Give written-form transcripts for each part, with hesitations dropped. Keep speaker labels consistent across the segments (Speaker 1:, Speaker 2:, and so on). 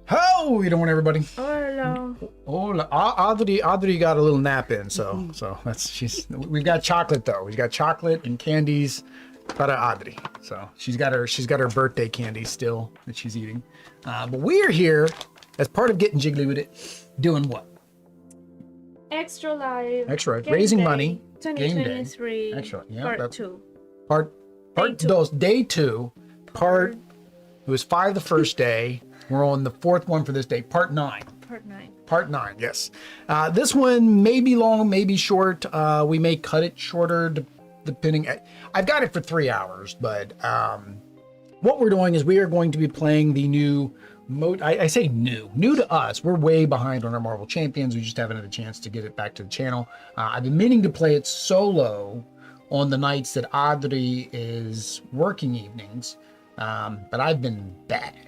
Speaker 1: How you doing, everybody?
Speaker 2: Hello.
Speaker 1: Hola. Audrey got a little nap in, so we've got chocolate though. We've got chocolate and candies para Audrey. So she's got her birthday candy still that she's eating. But we're here as part of getting jiggly with it, doing what?
Speaker 2: Extra live.
Speaker 1: Extra raising money. Game day.
Speaker 2: 2023.
Speaker 1: Excellent. Yeah,
Speaker 2: Part 2.
Speaker 1: Part day two. Part. It was 5 the first day. We're on the 4th one for this day. Part 9. Part 9. Yes. This one may be long, may be short. We may cut it shorter depending. I've got it for 3 hours, but what we're doing is we are going to be playing the new. I say new to us. We're way behind on our Marvel Champions. We just haven't had a chance to get it back to the channel. I've been meaning to play it solo on the nights that Audrey is working evenings, but I've been bad.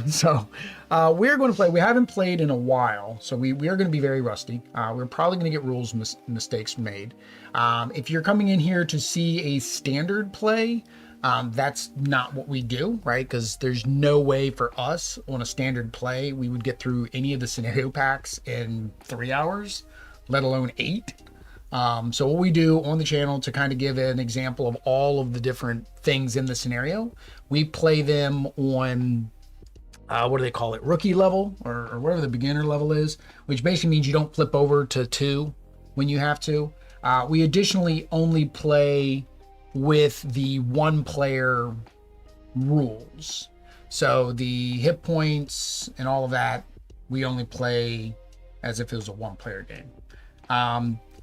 Speaker 1: So we're going to play. We haven't played in a while, so we are going to be very rusty. We're probably going to get rules mistakes made. If you're coming in here to see a standard play, that's not what we do, right? Because there's no way for us on a standard play we would get through any of the scenario packs in 3 hours, let alone 8. So what we do on the channel to kind of give an example of all of the different things in the scenario, we play them on what do they call it? Rookie level or whatever the beginner level is, which basically means you don't flip over to 2 when you have to. We additionally only play with the 1-player rules. So the hit points and all of that, we only play as if it was a 1-player game.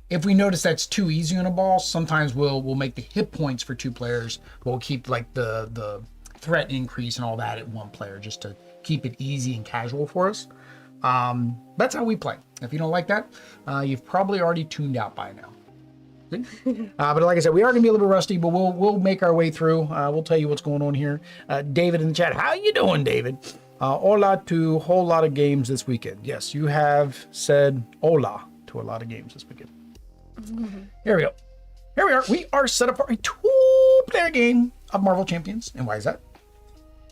Speaker 1: If we notice that's too easy on a ball, sometimes we'll make the hit points for 2 players. We'll keep like the threat increase and all that at 1 player just to keep it easy and casual for us. That's how we play. If you don't like that, you've probably already tuned out by now. But like I said, we are going to be a little bit rusty, but we'll make our way through. We'll tell you what's going on here. David in the chat, how you doing, David? Hola to a whole lot of games this weekend. Yes, you have said hola to a lot of games this weekend. Here we go. Here we are. We are set up for a 2-player game of Marvel Champions. And why is that?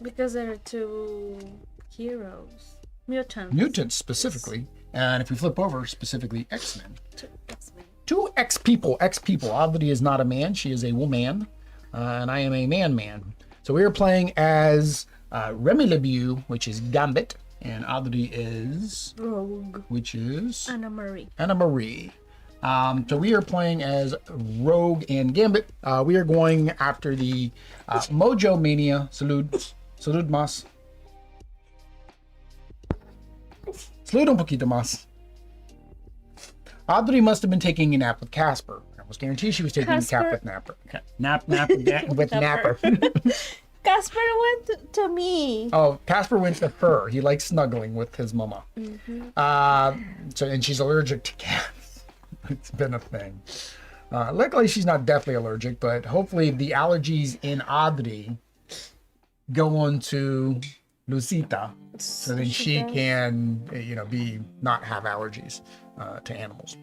Speaker 2: Because there are 2 heroes.
Speaker 1: Mutants specifically. And if we flip over, specifically X-Men.
Speaker 2: 2 X-Men.
Speaker 1: 2 X-people. X-people. Oddly is not a man. She is a woman. And I am a man. So we are playing as Remy LeBeau, which is Gambit. And Oddly is...
Speaker 2: Rogue.
Speaker 1: Which is...
Speaker 2: Anna
Speaker 1: Marie. So we are playing as Rogue and Gambit. We are going after the MojoMania. Salud mas. Salud un poquito mas. Audrey must have been taking a nap with Casper. I almost guarantee she was taking a nap with Napper. Nap with Napper.
Speaker 2: Casper went to me.
Speaker 1: Oh, Casper went to her. He likes snuggling with his mama. And she's allergic to cats. It's been a thing. Luckily, she's not deathly allergic, but hopefully the allergies in Audrey go on to Lucita, so then she can, not have allergies to animals.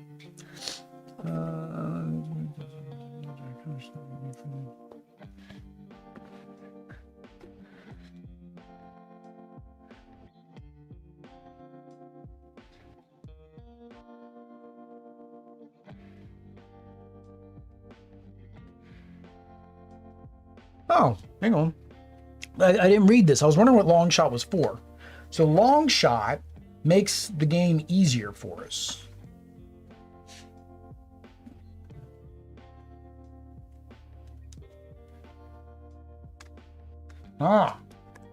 Speaker 1: Oh, hang on. I didn't read this. I was wondering what long shot was for. So long shot makes the game easier for us.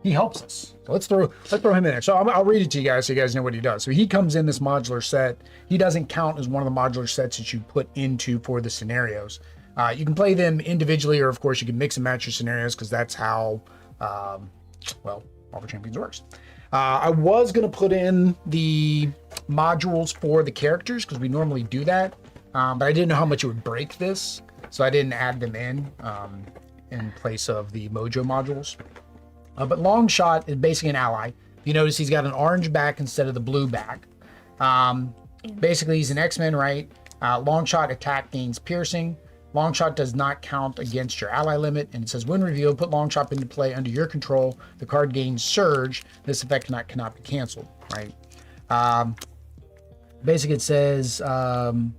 Speaker 1: He helps us. So let's throw him in there. So I'll read it to you guys so you guys know what he does. So he comes in this modular set. He doesn't count as one of the modular sets that you put into for the scenarios. You can play them individually, or of course you can mix and match your scenarios, because that's how, Marvel Champions works. I was going to put in the modules for the characters, because we normally do that, but I didn't know how much it would break this, so I didn't add them in place of the Mojo modules. But Longshot is basically an ally. You notice he's got an orange back instead of the blue back. Basically, he's an X-Men, right? Longshot attack gains piercing. Longshot does not count against your ally limit, and it says when revealed, put Longshot into play under your control. The card gains surge. This effect cannot be canceled, right? Basically, it says the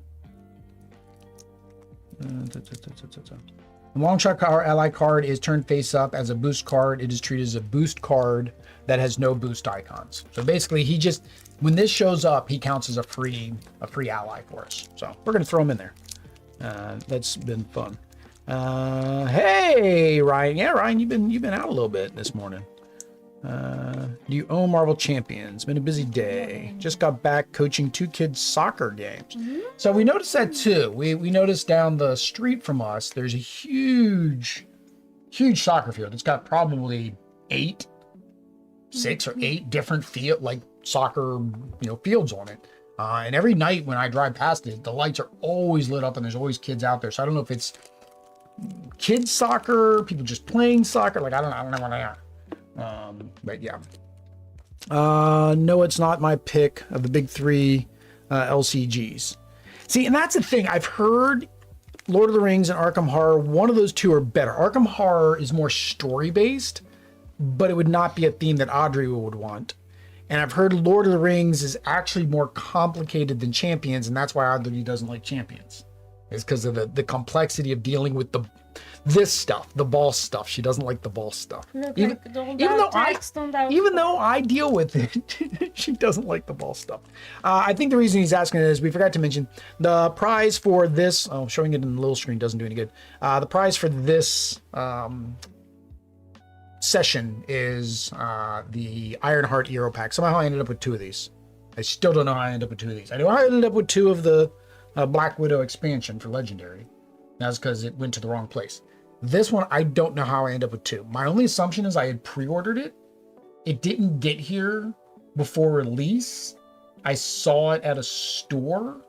Speaker 1: Longshot ally card is turned face up as a boost card. It is treated as a boost card that has no boost icons. So basically, he just, when this shows up, he counts as a free ally for us. So we're gonna throw him in there. That's been fun. Hey, Ryan. Yeah, Ryan, you've been out a little bit this morning. Do you own Marvel Champions? Been a busy day. Just got back coaching 2 kids' soccer games. So we noticed that too. We noticed down the street from us, there's a huge soccer field. It's got probably 6 or 8 different soccer, fields on it. And every night when I drive past it, the lights are always lit up and there's always kids out there. So I don't know if it's kids soccer, people just playing soccer. I don't know what they are. But yeah. No, it's not my pick of the big 3 LCGs. See, and that's the thing. I've heard Lord of the Rings and Arkham Horror, one of those 2 are better. Arkham Horror is more story-based, but it would not be a theme that Audrey would want. And I've heard Lord of the Rings is actually more complicated than Champions, and that's why Audrey doesn't like Champions. It's because of the complexity of dealing with the This stuff, the ball stuff. She doesn't like the ball stuff. Even though I deal with it, she doesn't like the ball stuff. I think the reason he's asking it is we forgot to mention the prize for this. Oh, showing it in the little screen doesn't do any good. The prize for this session is the Ironheart Hero Pack. Somehow I ended up with 2 of these. I still don't know how I ended up with 2 of these. I know I ended up with 2 of the Black Widow expansion for Legendary. That's because it went to the wrong place. This one, I don't know how I end up with 2. My only assumption is I had pre-ordered it. It didn't get here before release. I saw it at a store,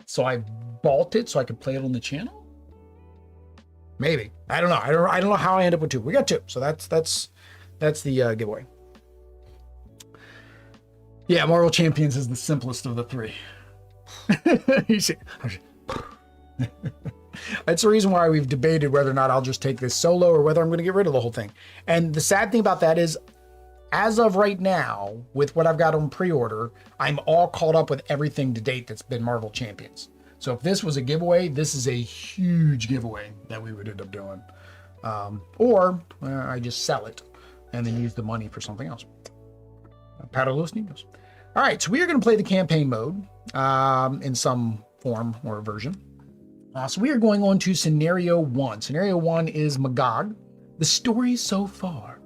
Speaker 1: so I bought it so I could play it on the channel. Maybe. I don't know. I don't know how I end up with 2. We got 2, so that's the giveaway. Yeah, Marvel Champions is the simplest of the 3. You see. That's the reason why we've debated whether or not I'll just take this solo or whether I'm going to get rid of the whole thing. And the sad thing about that is, as of right now, with what I've got on pre-order, I'm all caught up with everything to date that's been Marvel Champions. So if this was a giveaway, this is a huge giveaway that we would end up doing. Or I just sell it and then use the money for something else. Paddle Los Niños. All right, so we are going to play the campaign mode in some form or version. So we are going on to scenario 1. Scenario 1 is MaGog. The story so far.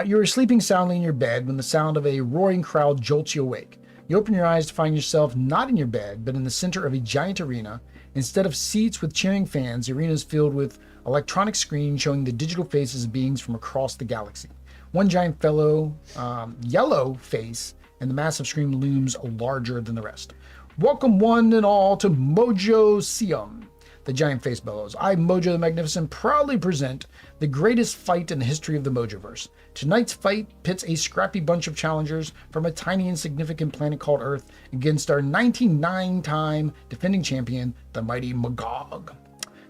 Speaker 1: You are sleeping soundly in your bed when the sound of a roaring crowd jolts you awake. You open your eyes to find yourself not in your bed, but in the center of a giant arena. Instead of seats with cheering fans, the arena is filled with electronic screens showing the digital faces of beings from across the galaxy. One giant yellow face, and the massive screen looms larger than the rest. Welcome one and all to Mojoseum, the giant face bellows. I, Mojo the Magnificent, proudly present the greatest fight in the history of the Mojoverse. Tonight's fight pits a scrappy bunch of challengers from a tiny insignificant planet called Earth against our 99-time defending champion, the mighty MaGog.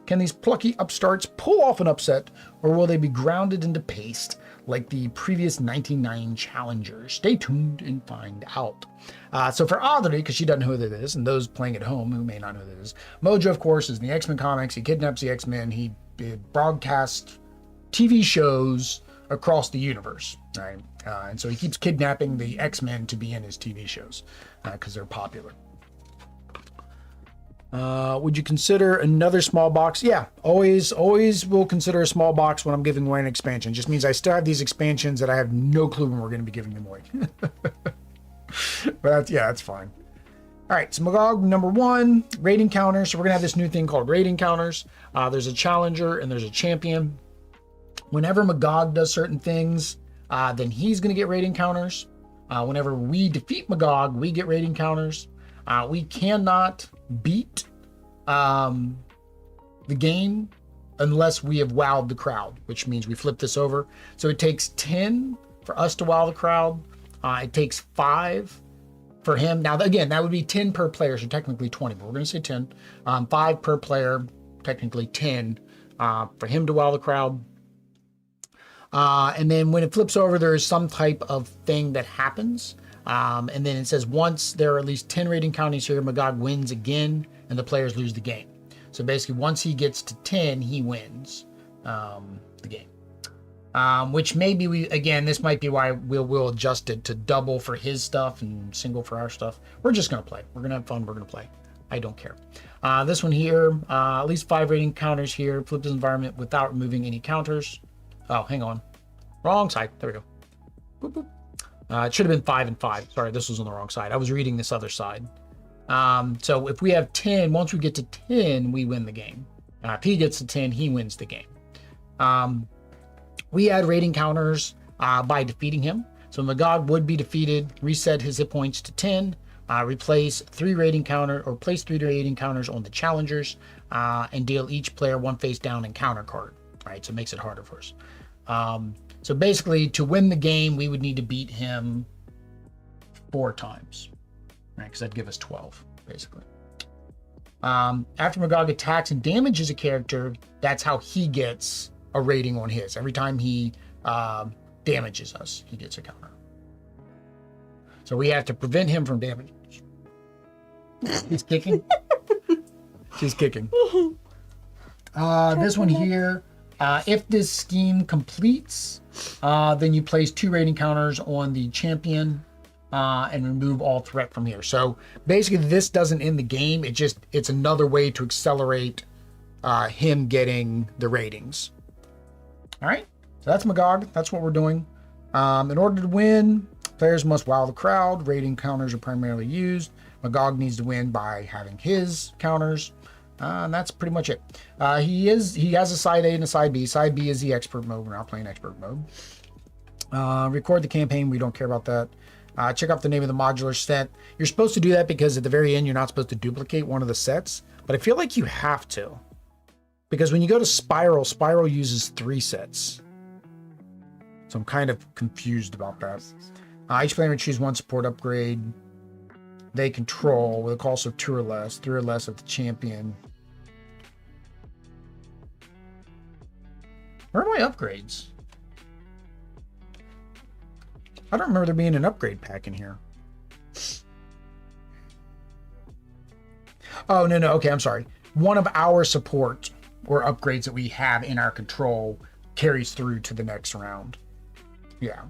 Speaker 1: Can these plucky upstarts pull off an upset, or will they be grounded into paste like the previous 99 challengers? Stay tuned and find out. So for Audrey, because she doesn't know who that is, and those playing at home who may not know who that is, Mojo, of course, is in the X-Men comics. He kidnaps the X-Men. He broadcasts TV shows across the universe, right? And so he keeps kidnapping the X-Men to be in his TV shows because they're popular. Would you consider another small box? Yeah, always will consider a small box when I'm giving away an expansion. Just means I still have these expansions that I have no clue when we're going to be giving them away. But that's fine. All right, so MaGog number 1, rating counters. So we're going to have this new thing called rating counters. There's a challenger and there's a champion. Whenever MaGog does certain things, then he's going to get rating counters. Whenever we defeat MaGog, we get rating counters. We cannot beat the game unless we have wowed the crowd, which means we flip this over. So it takes 10 for us to wow the crowd. It takes 5 for him. Now, again, that would be 10 per player, so technically 20, but we're going to say 10. 5 per player, technically 10 for him to wow the crowd. And then when it flips over, there is some type of thing that happens. And then it says once there are at least 10 rating counters here, MaGog wins again, and the players lose the game. So basically, once he gets to 10, he wins the game. Which maybe this might be why we'll adjust it to double for his stuff and single for our stuff. We're just going to play. We're going to have fun. We're going to play. I don't care. This one here, at least 5 rating counters here. Flip this environment without removing any counters. Oh, hang on. Wrong side. There we go. Boop, boop. It should have been 5 and 5. Sorry, this was on the wrong side. I was reading this other side. So if we have 10, once we get to 10, we win the game. If he gets to 10, he wins the game. We add rating counters by defeating him. So MaGog would be defeated, reset his hit points to 10, replace 3 rating counter or place 3 rating counters on the challengers, and deal each player 1 face down and counter card. Right, so it makes it harder for us. So basically, to win the game, we would need to beat him 4 times, right? Because that'd give us 12, basically. After MaGog attacks and damages a character, that's how he gets a rating on his. Every time he damages us, he gets a counter. So we have to prevent him from damage. He's kicking. She's kicking. This one here, if this scheme completes, then you place 2 rating counters on the champion and remove all threat from here. So basically this doesn't end the game. It's another way to accelerate him getting the ratings. All right, so that's MaGog. That's what we're doing. In order to win, players must wow the crowd. Rating counters are primarily used. MaGog needs to win by having his counters. And that's pretty much it. He has a side A and a side B. Side B is the expert mode. We're not playing expert mode. Record the campaign. We don't care about that. Check out the name of the modular set. You're supposed to do that because at the very end, you're not supposed to duplicate one of the sets. But I feel like you have to. Because when you go to Spiral, Spiral uses 3 sets. So I'm kind of confused about that. Each player may choose 1 support upgrade. They control with a cost of 2 or less. 3 or less of the champion. Where are my upgrades? I don't remember there being an upgrade pack in here. Oh, no. Okay, I'm sorry. One of our support or upgrades that we have in our control carries through to the next round. Yeah.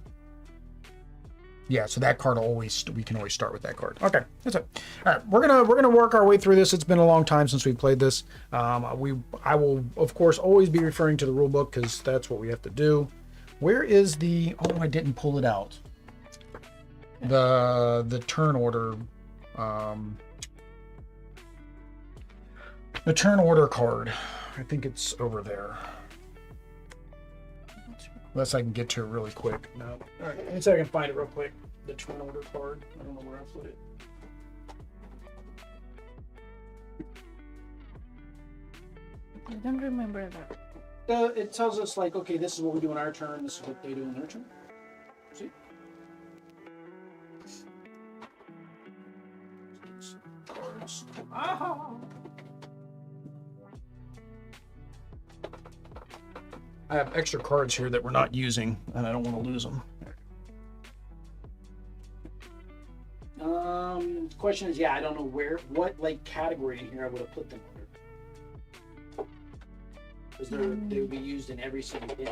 Speaker 1: Yeah, so that card we can always start with that card. Okay, that's it. All right, we're gonna work our way through this. It's been a long time since we played this. I will of course always be referring to the rule book because that's what we have to do. Where is the? Oh, I didn't pull it out. The turn order. The turn order card. I think it's over there. Unless I can get to it really quick. No. All right, let me see if I can find it real quick. The turn order card. I don't know where I put it.
Speaker 2: I don't remember that.
Speaker 1: It tells us like, okay, this is what we do in our turn. This is what they do in their turn. See? Cards. Ah! I have extra cards here that we're not using, and I don't want to lose them. Question is, yeah, I don't know what like category in here I would have put them under. Because they would be used in every single game.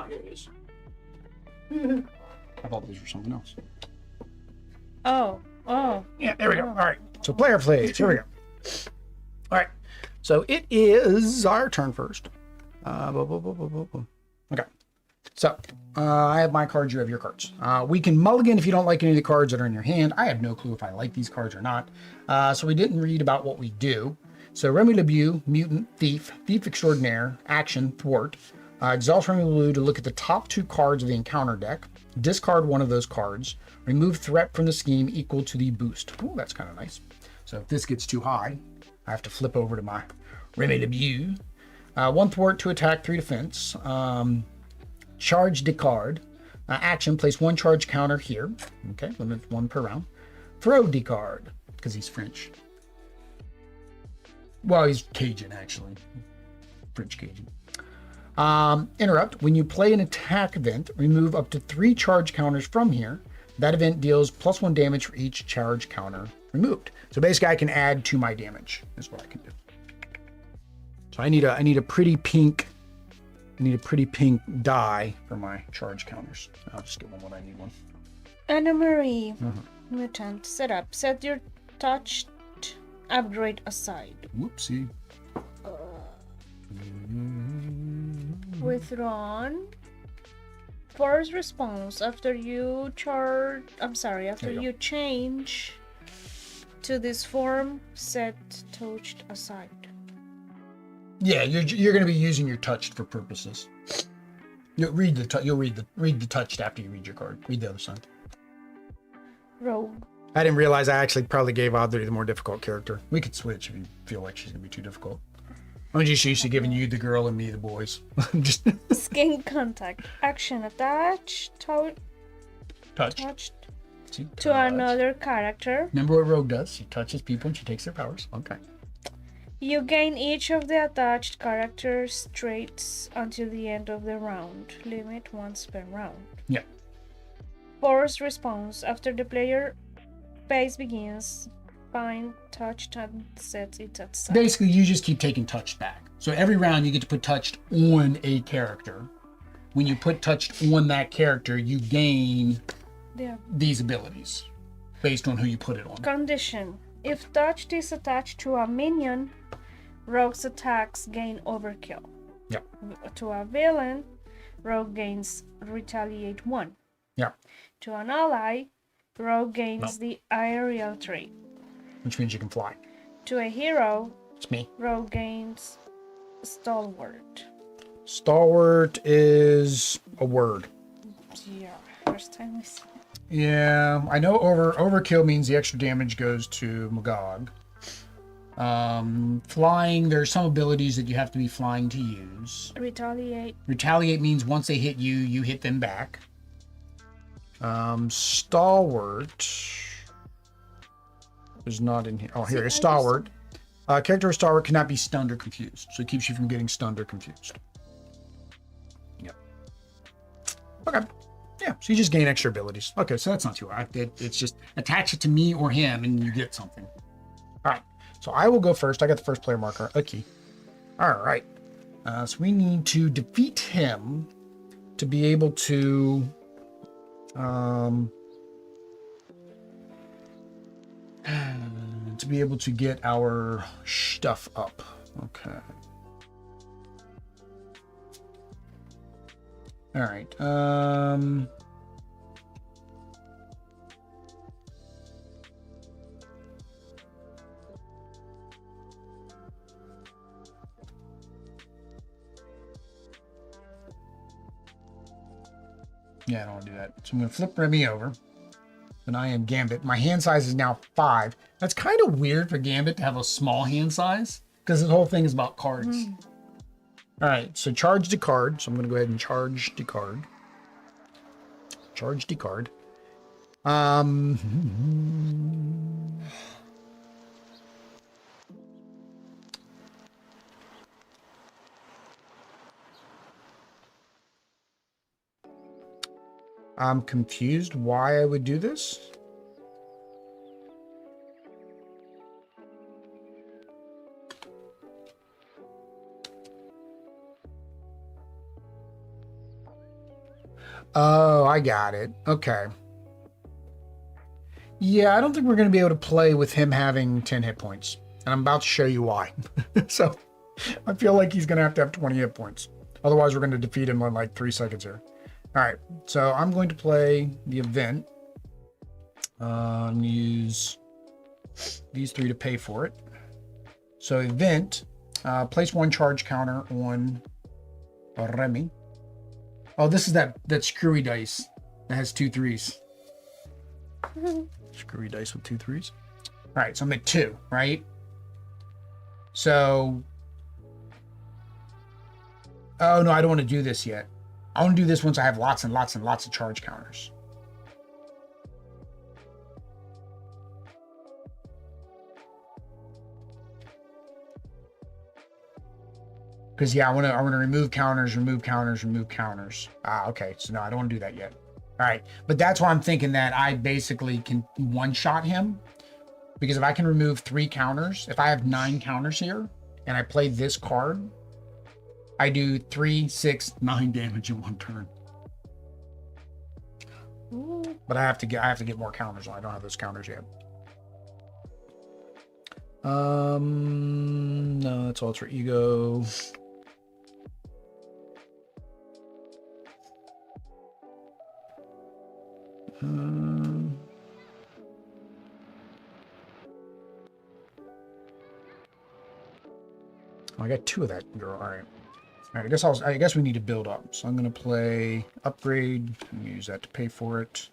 Speaker 1: Here it is. I thought these were something else.
Speaker 2: Oh.
Speaker 1: Yeah, there we go. All right. So player plays. Here we go. All right. So it is our turn first. Okay. So I have my cards. You have your cards. We can mulligan if you don't like any of the cards that are in your hand. I have no clue if I like these cards or not. So we didn't read about what we do. So Remy LeBeau, Mutant, Thief, Thief Extraordinaire, Action, Thwart. Exhaust Remy LeBeau to look at the top 2 cards of the encounter deck. Discard one of those cards. Remove threat from the scheme equal to the boost. Oh, that's kind of nice. So if this gets too high, I have to flip over to my Remy LeBeau. 1 thwart, 2 attack, 3 defense. Charge the card. Action, place 1 charge counter here. Okay, limit 1 per round. Throw the card, because he's French. Well, he's Cajun, actually. French Cajun. Interrupt. When you play an attack event, remove up to 3 charge counters from here. That event deals +1 damage for each charge counter removed. So basically, I can add to my damage. Is what I can do. So I need a pretty pink. I need a pretty pink die for my charge counters. I'll just give them what I need one.
Speaker 2: Anna Marie, mutant setup. Set your touched upgrade aside.
Speaker 1: Whoopsie.
Speaker 2: Withdrawn. Force response after you you change to this form, set touched aside.
Speaker 1: Yeah, you're going to be using your touched for purposes. You'll read the touched after you read your card. Read the other side.
Speaker 2: Rogue.
Speaker 1: I didn't realize I actually probably gave Audrey the more difficult character. We could switch if you feel like she's going to be too difficult. I'm just used to giving you the girl and me the boys. Just
Speaker 2: Skin contact. Action attach. Touched.
Speaker 1: See,
Speaker 2: to another character.
Speaker 1: Remember what Rogue does? She touches people and she takes their powers. Okay.
Speaker 2: You gain each of the attached characters' traits until the end of the round. Limit once per round.
Speaker 1: Yeah.
Speaker 2: Forced response. After the player phase begins, find touched and sets it at side.
Speaker 1: Basically, you just keep taking touched back. So every round you get to put touched on a character. When you put touched on that character, you gain these abilities based on who you put it on.
Speaker 2: Condition. If touched is attached to a minion, Rogue's attacks gain overkill.
Speaker 1: Yeah.
Speaker 2: To a villain, Rogue gains retaliate 1.
Speaker 1: Yeah.
Speaker 2: To an ally, Rogue gains the aerial trait.
Speaker 1: Which means you can fly.
Speaker 2: To a hero,
Speaker 1: It's me.
Speaker 2: Rogue gains stalwart.
Speaker 1: Stalwart is a word.
Speaker 2: Yeah, first time we see it.
Speaker 1: Yeah, I know overkill means the extra damage goes to MaGog. Flying, there's some abilities that you have to be flying to use.
Speaker 2: Retaliate.
Speaker 1: Retaliate means once they hit you, you hit them back. Stalwart is not in here. Oh, here is Stalwart. Character of Stalwart cannot be stunned or confused, so it keeps you from getting stunned or confused. Yep. Okay. Yeah, so you just gain extra abilities. Okay, so that's not too hard. It's just attach it to me or him and you get something. All right, so I will go first. I got the first player marker, a key. All right, so we need to defeat him to be able to get our stuff up. Okay. All right. Yeah, I don't want to do that. So I'm going to flip Remy over. And I am Gambit. My hand size is now 5. That's kind of weird for Gambit to have a small hand size because the whole thing is about cards. All right, so charge the card. So I'm going to go ahead and charge the card. Charge the card. I'm confused why I would do this. Oh, I got it. Okay. Yeah, I don't think we're going to be able to play with him having 10 hit points. And I'm about to show you why. So I feel like he's going to have 20 hit points. Otherwise, we're going to defeat him in like 3 seconds here. All right, so I'm going to play the event. I'm going to use these 3 to pay for it. So event, place 1 charge counter on Remy. Oh, this is that screwy dice that has 2 3s. Screwy dice with 2 3s. All right, so I'm at 2, right? So, oh no, I don't want to do this yet. I want to do this once I have lots and lots and lots of charge counters. Because yeah, I want to remove counters, remove counters, remove counters. Ah, okay. So no, I don't want to do that yet. All right, but that's why I'm thinking that I basically can one-shot him. Because if I can remove 3 counters, if I have 9 counters here, and I play this card, I do 3, 6, 9 damage in 1 turn. But I have to get more counters on. I don't have those counters yet. No, that's alter ego. I got 2 of that girl. All right. All right, I guess we need to build up. So I'm going to play upgrade. I'm going to use that to pay for it.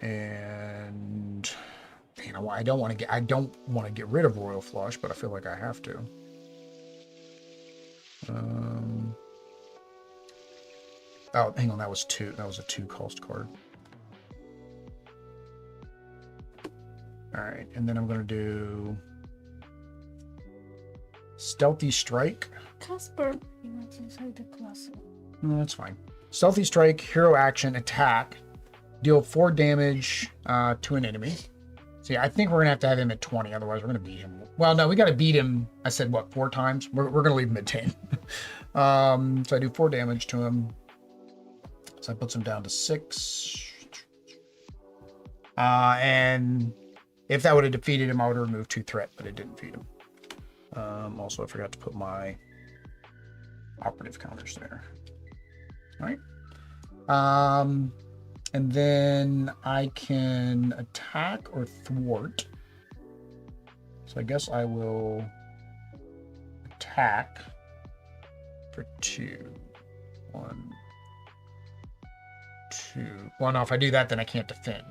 Speaker 1: And you know, I don't want to get rid of Royal Flush, but I feel like I have to. Oh, hang on, that was 2. That was a 2 cost card. All right, and then I'm going to do Stealthy Strike.
Speaker 2: Casper, he went inside the closet.
Speaker 1: No, that's fine. Stealthy Strike, hero action, attack. Deal 4 damage to an enemy. See, I think we're going to have him at 20, otherwise we're going to beat him. Well, no, we got to beat him, I said, what, 4 times? We're going to leave him at 10. So I do 4 damage to him. So that puts him down to 6. And if that would have defeated him, I would have removed 2 threat, but it didn't defeat him. Also, I forgot to put my operative counters there. All right. And then I can attack or thwart. So I guess I will attack for 2. 1, 2. Well, no, if I do that, then I can't defend.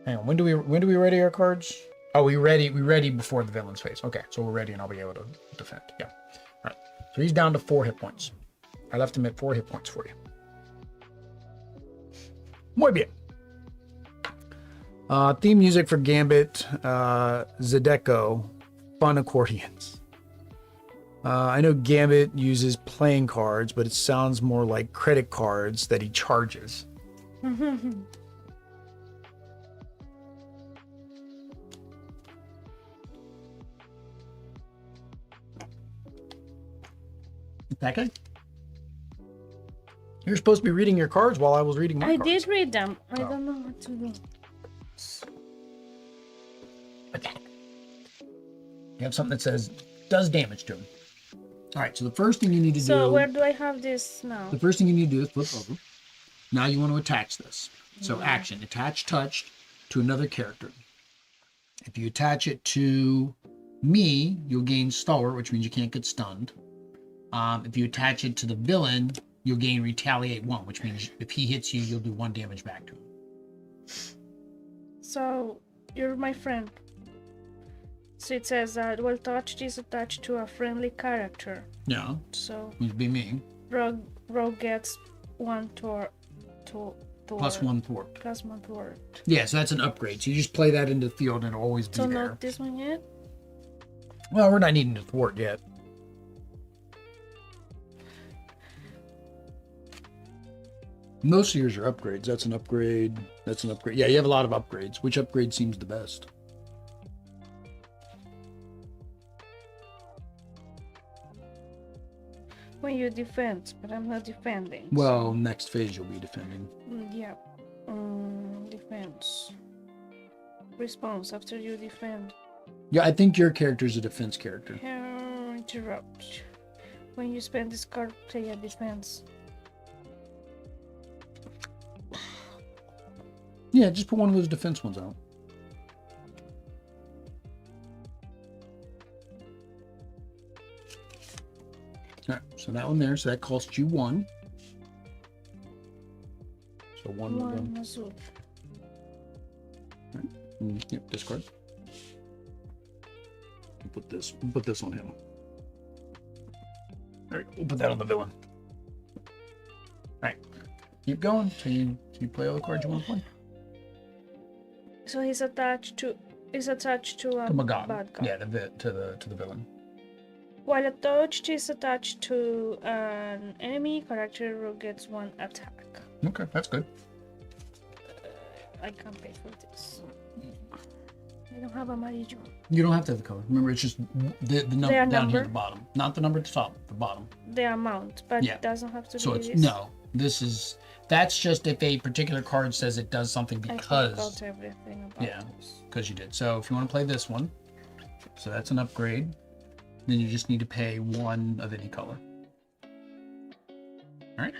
Speaker 1: Hang on. When do we ready our cards? Oh, we ready before the villain's phase. Okay, so we're ready and I'll be able to defend. Yeah. All right. So he's down to 4 hit points. I left him at 4 hit points for you. Muy bien. Theme music for Gambit, Zydeco, fun accordions. I know Gambit uses playing cards, but it sounds more like credit cards that he charges. That guy? You're supposed to be reading your cards while I was reading my cards.
Speaker 2: I did read them. I don't know what to do.
Speaker 1: Attack. You have something that says, does damage to him. All right, so the first thing you need to do...
Speaker 2: So where do I have this now?
Speaker 1: The first thing you need to do is flip over. Now you want to attach this. So action, attach touched to another character. If you attach it to me, you'll gain stalwart, which means you can't get stunned. If you attach it to the villain, you'll gain retaliate 1, which means if he hits you, you'll do 1 damage back to him.
Speaker 2: So you're my friend. So it says that well touched is attached to a friendly character.
Speaker 1: Yeah.
Speaker 2: So
Speaker 1: It'd be me.
Speaker 2: Rogue gets 1 thwart.
Speaker 1: Plus 1 thwart.
Speaker 2: Plus 1 thwart.
Speaker 1: Yeah, so that's an upgrade. So you just play that into the field and it'll always be
Speaker 2: so
Speaker 1: there.
Speaker 2: not this one yet?
Speaker 1: Well, we're not needing to thwart yet. Most of yours are upgrades. That's an upgrade. That's an upgrade. Yeah, you have a lot of upgrades. Which upgrade seems the best?
Speaker 2: When you defend, but I'm not defending.
Speaker 1: Well, next phase you'll be defending.
Speaker 2: Yeah. Defense. Response after you defend.
Speaker 1: Yeah, I think your character is a defense character.
Speaker 2: Interrupt. When you spend this card, play a defense.
Speaker 1: Yeah, just put one of those defense ones out. All right, so that one there, so that costs you 1. So 1 will go.
Speaker 2: Azul.
Speaker 1: All right. Yep, discard. We'll put this on him. All right, we'll put that on the villain. All right, keep going. So you play all the cards you want to play.
Speaker 2: So he's attached to a
Speaker 1: MaGog.
Speaker 2: bad guy.
Speaker 1: Yeah, to the villain.
Speaker 2: While a touch is attached to an enemy character who gets 1 attack.
Speaker 1: Okay, that's good.
Speaker 2: I can't pay for this. I don't have a amarillo.
Speaker 1: You don't have to have the color. Remember, it's just the number down here at the bottom, not the number at the top. The bottom.
Speaker 2: The amount, but
Speaker 1: Yeah.
Speaker 2: it doesn't have to
Speaker 1: So
Speaker 2: be
Speaker 1: it's
Speaker 2: this.
Speaker 1: no. That's just if a particular card says it does something
Speaker 2: I
Speaker 1: because
Speaker 2: forgot everything about this.
Speaker 1: because you did. So if you want to play this one, so that's an upgrade. Then you just need to pay 1 of any color. All right.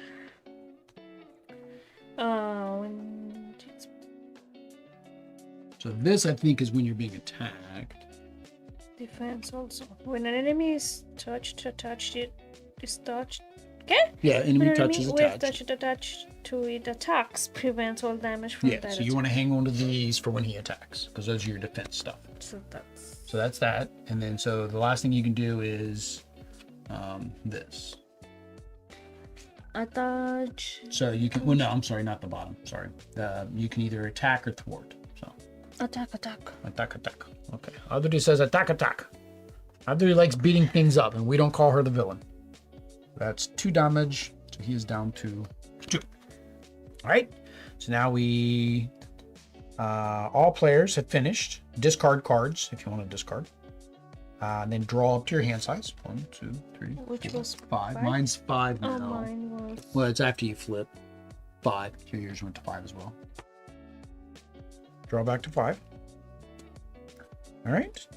Speaker 1: So this, I think, is when you're being attacked.
Speaker 2: Defense also. When an enemy is attached, it is touched. Okay?
Speaker 1: Yeah, enemy
Speaker 2: When
Speaker 1: touch is
Speaker 2: with
Speaker 1: attached.
Speaker 2: attached to it attacks, prevents all damage from
Speaker 1: Yeah,
Speaker 2: that
Speaker 1: so you want to hang on to these for when he attacks, because those are your defense stuff.
Speaker 2: attack.
Speaker 1: So that's that. And then so the last thing you can do is this.
Speaker 2: Attach.
Speaker 1: So you can, well, no, I'm sorry, not the bottom. Sorry. You can either attack or thwart. So
Speaker 2: Attack, attack.
Speaker 1: Attack, attack. Okay. Adri says attack, attack. Adri likes beating things up, and we don't call her the villain. That's 2 damage, so he is down to 2. All right. So now we, all players have finished. Discard cards if you want to discard. And then draw up to your hand size. 1, 2, 3,
Speaker 2: Which
Speaker 1: 4,
Speaker 2: was
Speaker 1: 5. Mine's 5 now.
Speaker 2: Oh, mine was.
Speaker 1: Well, it's after you flip. 5. Your yours went to 5 as well. Draw back to 5. All right.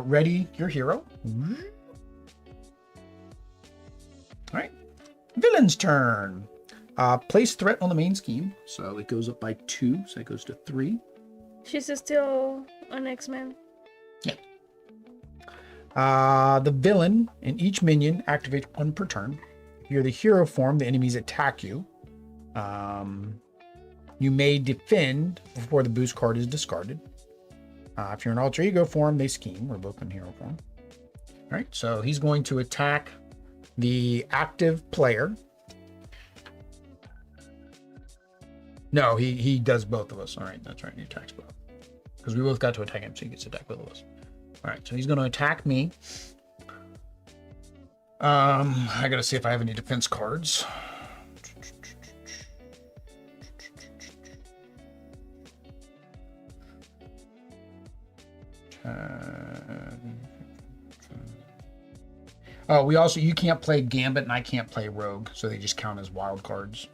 Speaker 1: Ready your hero. All right. Villain's turn. Place threat on the main scheme. So it goes up by 2. So it goes to 3.
Speaker 2: She's still an X-Men.
Speaker 1: Yeah. The villain and each minion activates 1 per turn. If you're the hero form, the enemies attack you. You may defend before the boost card is discarded. If you're an alter ego form, they scheme. We're both in hero form. All right, so he's going to attack the active player. No, he does both of us. All right, that's right. He attacks both. Because we both got to attack him, so he gets to attack both of us. All right, so he's going to attack me. I got to see if I have any defense cards. Oh, you can't play Gambit and I can't play Rogue, so they just count as wild cards.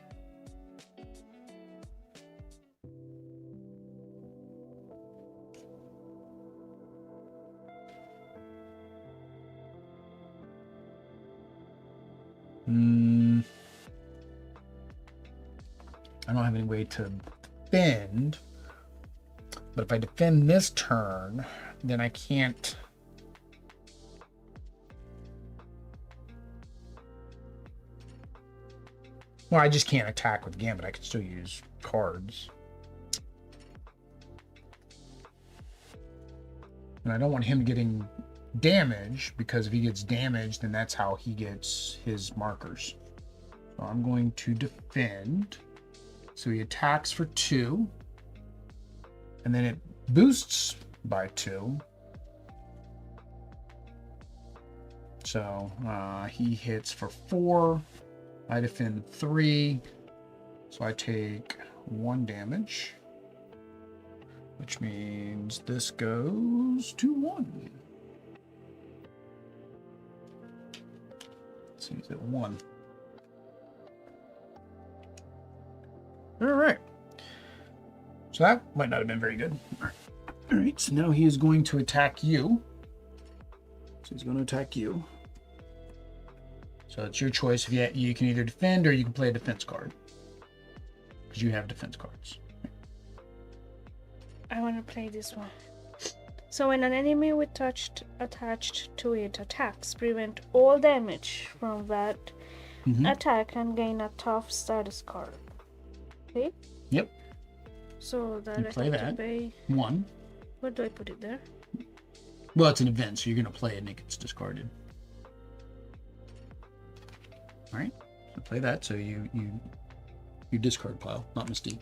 Speaker 1: I don't have any way to defend, but if I defend this turn, then I can't. Well, I just can't attack with Gambit. I can still use cards. And I don't want him getting damage, because if he gets damaged, then that's how he gets his markers. So I'm going to defend. So he attacks for 2. And then it boosts by 2. So he hits for 4. I defend 3. So I take 1 damage. Which means this goes to 1. So he's at 1. All right. So that might not have been very good. All right, so now he is going to attack you. So he's going to attack you. So it's your choice. If you can either defend or you can play a defense card. Because you have defense cards.
Speaker 2: I want to play this one. So when an enemy with touch attached to it attacks, prevent all damage from that attack and gain a tough status card. Okay?
Speaker 1: Yep.
Speaker 2: So that
Speaker 1: you play that.
Speaker 2: Pay...
Speaker 1: 1.
Speaker 2: Where do I put it there?
Speaker 1: Well, it's an event, so you're going to play it and it gets discarded. All right. So play that. So you discard pile, not Mystique.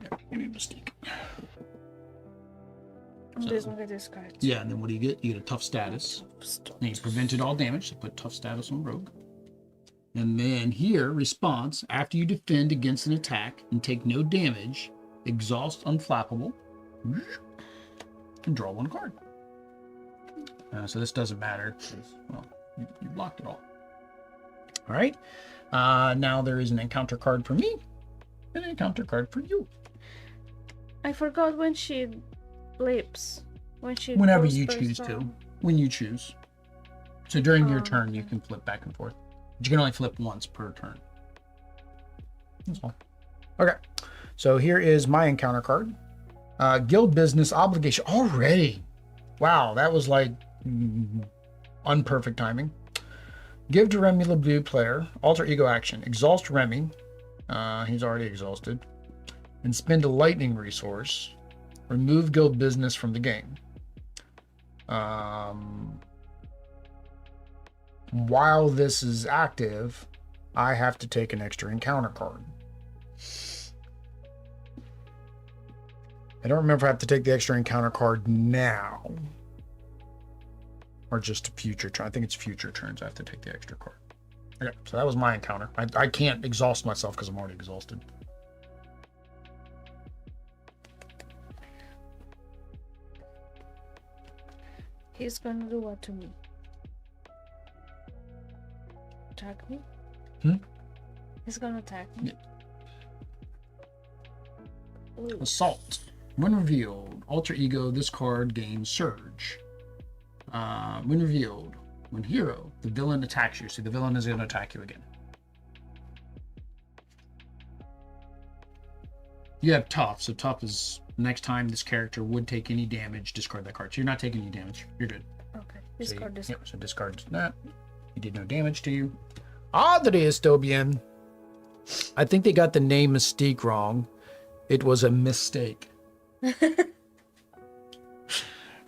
Speaker 1: Yeah, give me Mystique.
Speaker 2: So, this one gets discarded.
Speaker 1: Yeah, and then what do you get? You get a tough status. And you prevented all damage, so put tough status on Rogue. And then here, response, after you defend against an attack and take no damage, exhaust unflappable, and draw 1 card. So this doesn't matter, because, well, you blocked it all. All right. Now there is an encounter card for me, and an encounter card for you.
Speaker 2: I forgot when she flips.
Speaker 1: Whenever you choose to. When you choose. So during your turn, you can flip back and forth. But you can only flip once per turn. That's all. Okay. So here is my encounter card. Guild business obligation. Already. Wow, that was like unperfect timing. Give to Remy LeBleu player alter ego action. Exhaust Remy. He's already exhausted. And spend a lightning resource. Remove guild business from the game. While this is active, I have to take an extra encounter card. I don't remember if I have to take the extra encounter card now. Or just a future turn. I think it's future turns I have to take the extra card. Okay, so that was my encounter. I can't exhaust myself because I'm already exhausted.
Speaker 2: He's gonna do what to me? Attack me? He's gonna attack me.
Speaker 1: Yeah. Assault. When revealed, alter ego, this card gains surge. When revealed, when hero, the villain attacks you. So the villain is going to attack you again. You have tough. So tough is next time this character would take any damage, discard that card. So you're not taking any damage. You're good.
Speaker 2: Okay. Discard this.
Speaker 1: So discard that. He did no damage to you. Oddly, Estobian. I think they got the name Mystique wrong. It was a mistake. All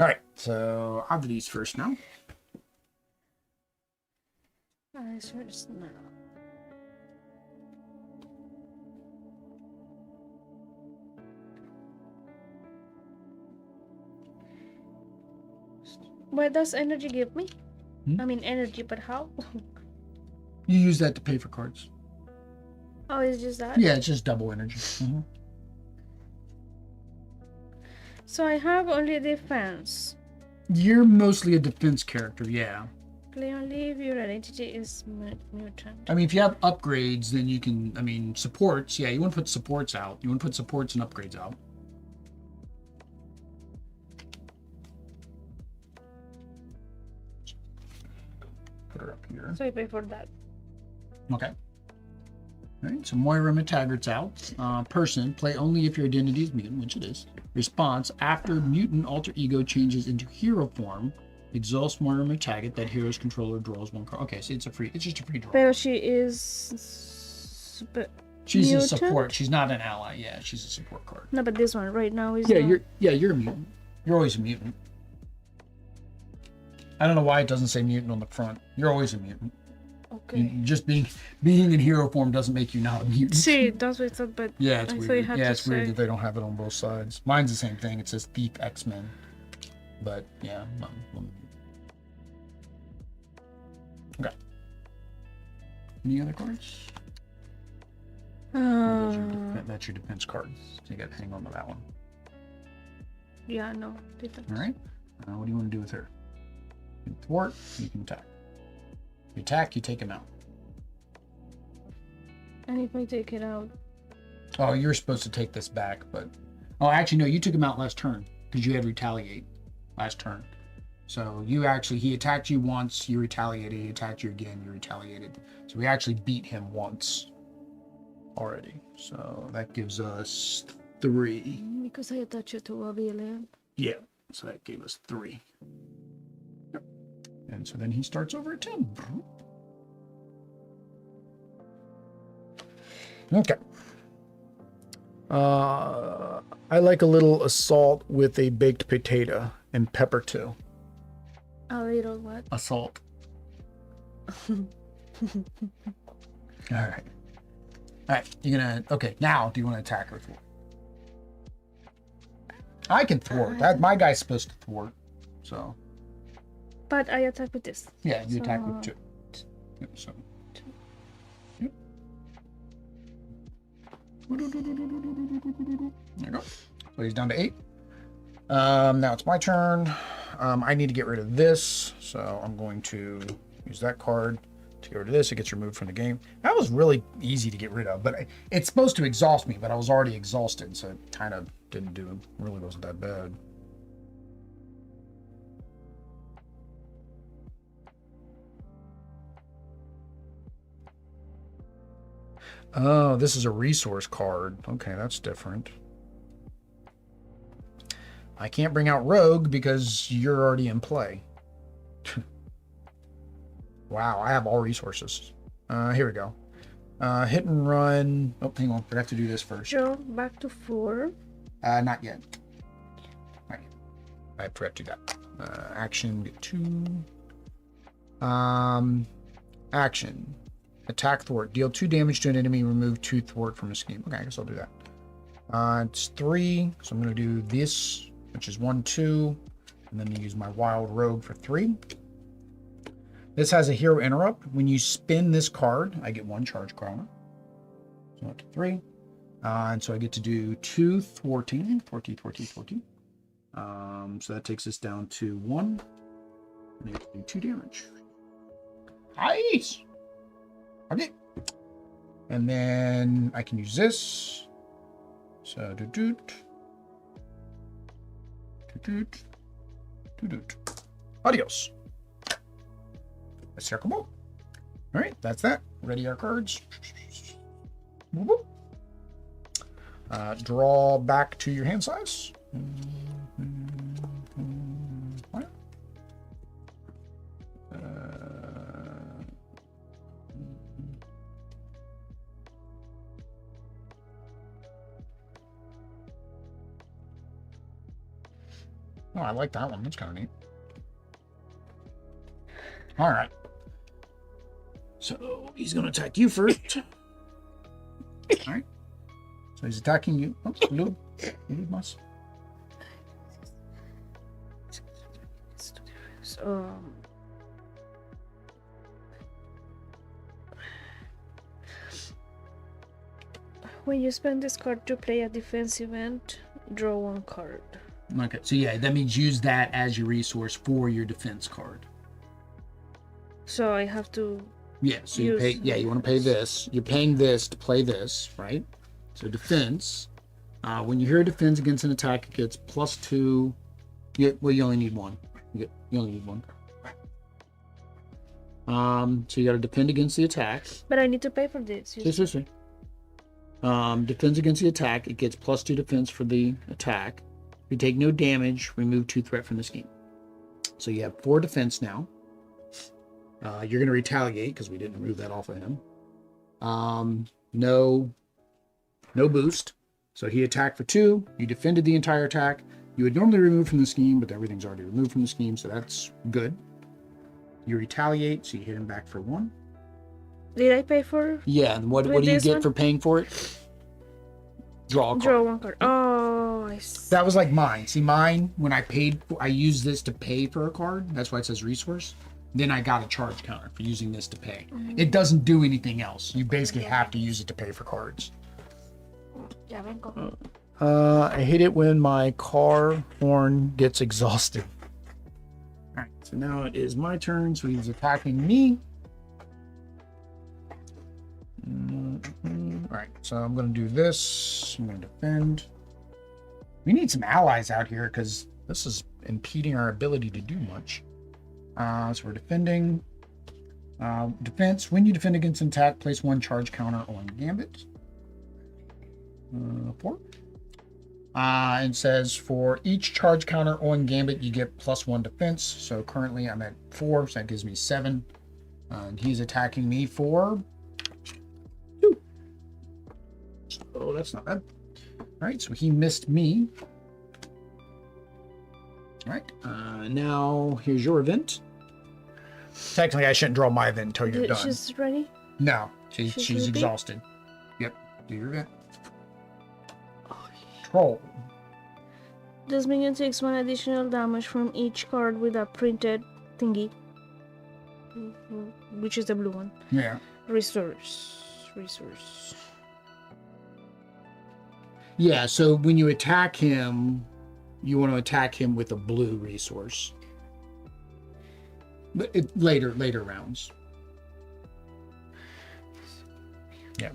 Speaker 1: right, so oddities first now.
Speaker 2: First now. What does energy give me? I mean energy, but how?
Speaker 1: You use that to pay for cards.
Speaker 2: Oh, it's just that?
Speaker 1: Yeah, it's just double energy. Mm-hmm.
Speaker 2: So I have only defense.
Speaker 1: You're mostly a defense character, yeah.
Speaker 2: Play only if your identity is mutant.
Speaker 1: I mean, if you have upgrades, then you can, I mean, supports, yeah, you want to put supports out. You want to put supports and upgrades out. Put her up here.
Speaker 2: So I pay for that.
Speaker 1: Okay. All right, so Moira McTaggart's out. Person, play only if your identity is mutant, which it is. Response, after mutant alter ego changes into hero form, exhausts Moira McTaggart, that hero's controller draws one card. Okay, so it's just a free draw.
Speaker 2: But she is...
Speaker 1: She's
Speaker 2: mutant?
Speaker 1: a support. She's not an ally. Yeah, she's a support card.
Speaker 2: No, but this one right now is
Speaker 1: Yeah,
Speaker 2: not...
Speaker 1: you're a mutant. You're always a mutant. I don't know why it doesn't say mutant on the front. You're always a mutant.
Speaker 2: Okay.
Speaker 1: Just being in hero form doesn't make you not a mutant.
Speaker 2: See, that's what I thought, but
Speaker 1: yeah, it's weird. Yeah, it's weird that
Speaker 2: say.
Speaker 1: they don't have it on both sides. Mine's the same thing. It says Thief X-Men. But yeah, okay. Any other cards? That's your defense cards. So you got to hang on to that one.
Speaker 2: Yeah, no. Defense.
Speaker 1: All right. What do you want to do with her? You can thwart. You can attack. You attack, you take him out.
Speaker 2: And if I take it out?
Speaker 1: Oh, you're supposed to take this back, but... Oh, actually, no, you took him out last turn because you had retaliate last turn. So you actually, he attacked you once, you retaliated, he attacked you again, you retaliated. So we actually beat him once already. So that gives us 3.
Speaker 2: Because I attach it to a villain.
Speaker 1: Yeah, so that gave us 3. And so then he starts over at 10. Okay. I like a little assault with a baked potato and pepper too.
Speaker 2: A little what?
Speaker 1: Assault. All right. All right. You're gonna. Okay. Now, do you want to attack her for? I can thwart. That my guy's supposed to thwart. So.
Speaker 2: But I attack with this.
Speaker 1: Yeah, you attack with 2. Yep, so. Yep. There you go. So he's down to 8. Now it's my turn. I need to get rid of this, so I'm going to use that card to get rid of this. It gets removed from the game. That was really easy to get rid of, but it's supposed to exhaust me, but I was already exhausted, so it kind of didn't do. Really wasn't that bad. Oh, this is a resource card. Okay, that's different. I can't bring out Rogue because you're already in play. Wow, I have all resources. Here we go. Hit and run. Oh, hang on. I have to do this first.
Speaker 2: Go back to 4.
Speaker 1: Not yet. All right. I forgot to do that. Action, get 2. Action. Attack thwart. Deal 2 damage to an enemy. Remove 2 thwart from a scheme. Okay, I guess I'll do that. It's 3, so I'm going to do this, which is 1, 2, and then use my wild rogue for 3. This has a hero interrupt. When you spin this card, I get 1 charge counter. So up to 3. And so I get to do 2 thwarting. So that takes us down to 1. And I get to do 2 damage. Nice! Okay. And then I can use this. So adios. Let's circle ball. All right, that's that. Ready our cards. Draw back to your hand size. Oh, I like that one. That's kind of neat. All right. So he's going to attack you first. All right. So he's attacking you. Oh, blue. Blue must.
Speaker 2: When you spend this card to play a defense event, draw 1 card.
Speaker 1: Okay, so yeah, that means use that as your resource for your defense card.
Speaker 2: So I have to.
Speaker 1: Yeah, so you pay. Yeah, you want to pay this. You're paying this to play this, right? So defense. When you hear a defense against an attack, it gets +2. Well, you only need 1. You only need 1. So you got to defend against the attack.
Speaker 2: But I need to pay for this.
Speaker 1: Yes. Defends against the attack. It gets +2 defense for the attack. If you take no damage, remove 2 threat from the scheme. So you have 4 defense now. You're going to retaliate because we didn't remove that off of him. No boost. So he attacked for 2. You defended the entire attack. You would normally remove from the scheme, but everything's already removed from the scheme, so that's good. You retaliate, so you hit him back for 1.
Speaker 2: Did I pay for?
Speaker 1: Yeah, and what do you get for paying for it? Draw a card.
Speaker 2: Draw 1 card. Oh, I see.
Speaker 1: That was like mine. See, mine, when I used this to pay for a card. That's why it says resource. Then I got a charge counter for using this to pay. It doesn't do anything else. You basically have to use it to pay for cards. I hate it when my car horn gets exhausted. All right, so now it is my turn. So he's attacking me. All right, so I'm going to do this. I'm going to defend. We need some allies out here because this is impeding our ability to do much. So we're defending. Defense. When you defend against an attack, place 1 charge counter on Gambit. 4. And says for each charge counter on Gambit, you get +1 defense. So currently I'm at 4, so that gives me 7. And he's attacking me for 2. So that's not bad. All right, so he missed me. All right, now here's your event. Technically, I shouldn't draw my event until you're done.
Speaker 2: She's ready?
Speaker 1: No, she's exhausted. Yep, do your event. Troll.
Speaker 2: This minion takes 1 additional damage from each card with a printed thingy, which is the blue one.
Speaker 1: Yeah.
Speaker 2: Resource.
Speaker 1: Yeah, so when you attack him, you want to attack him with a blue resource. But later rounds. Yeah.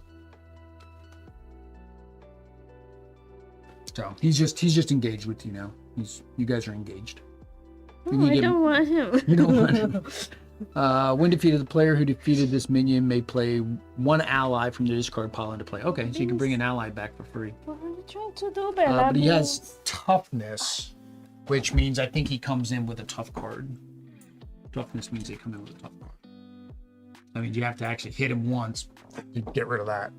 Speaker 1: So he's just engaged with you now. You guys are engaged.
Speaker 2: Oh, I don't want him.
Speaker 1: You don't want him. When defeated, the player who defeated this minion may play 1 ally from the discard pile into play. Okay, so you can bring an ally back for free.
Speaker 2: What are you trying to do, Bella?
Speaker 1: But he has toughness, which means I think he comes in with a tough card. Toughness means they come in with a tough card. I mean, you have to actually hit him once to get rid of that.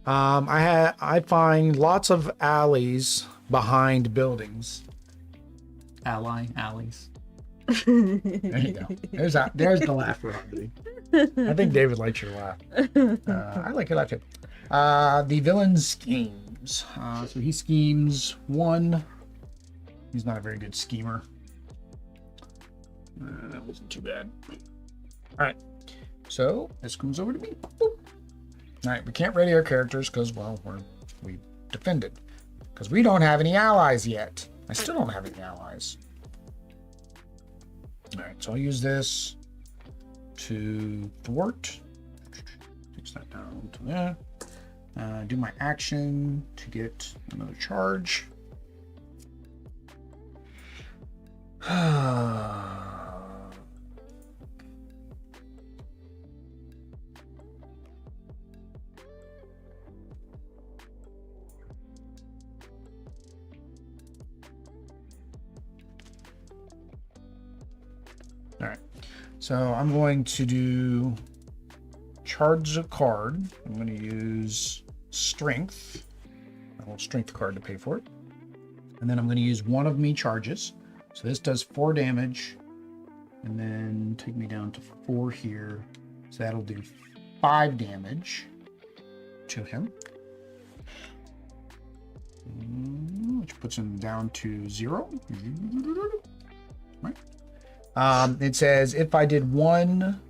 Speaker 1: I find lots of alleys behind buildings. Alleys. There you go. There's the laugh for Andy. I think David likes your laugh. I like your laugh too. The villain's scheme. schemes. So he schemes 1. He's not a very good schemer. That wasn't too bad. All right. So this comes over to me. Boop. All right. We can't ready our characters because, well, we defended. Because we don't have any allies yet. I still don't have any allies. All right. So I'll use this to thwart. Takes that down to there. Do my action to get another charge. All right, so I'm going to do charge a card. I'm going to use strength, a little strength card to pay for it. And then I'm going to use one of me charges. So this does 4 damage and then take me down to 4 here. So that'll do 5 damage to him, which puts him down to 0. Right. It says if I did 1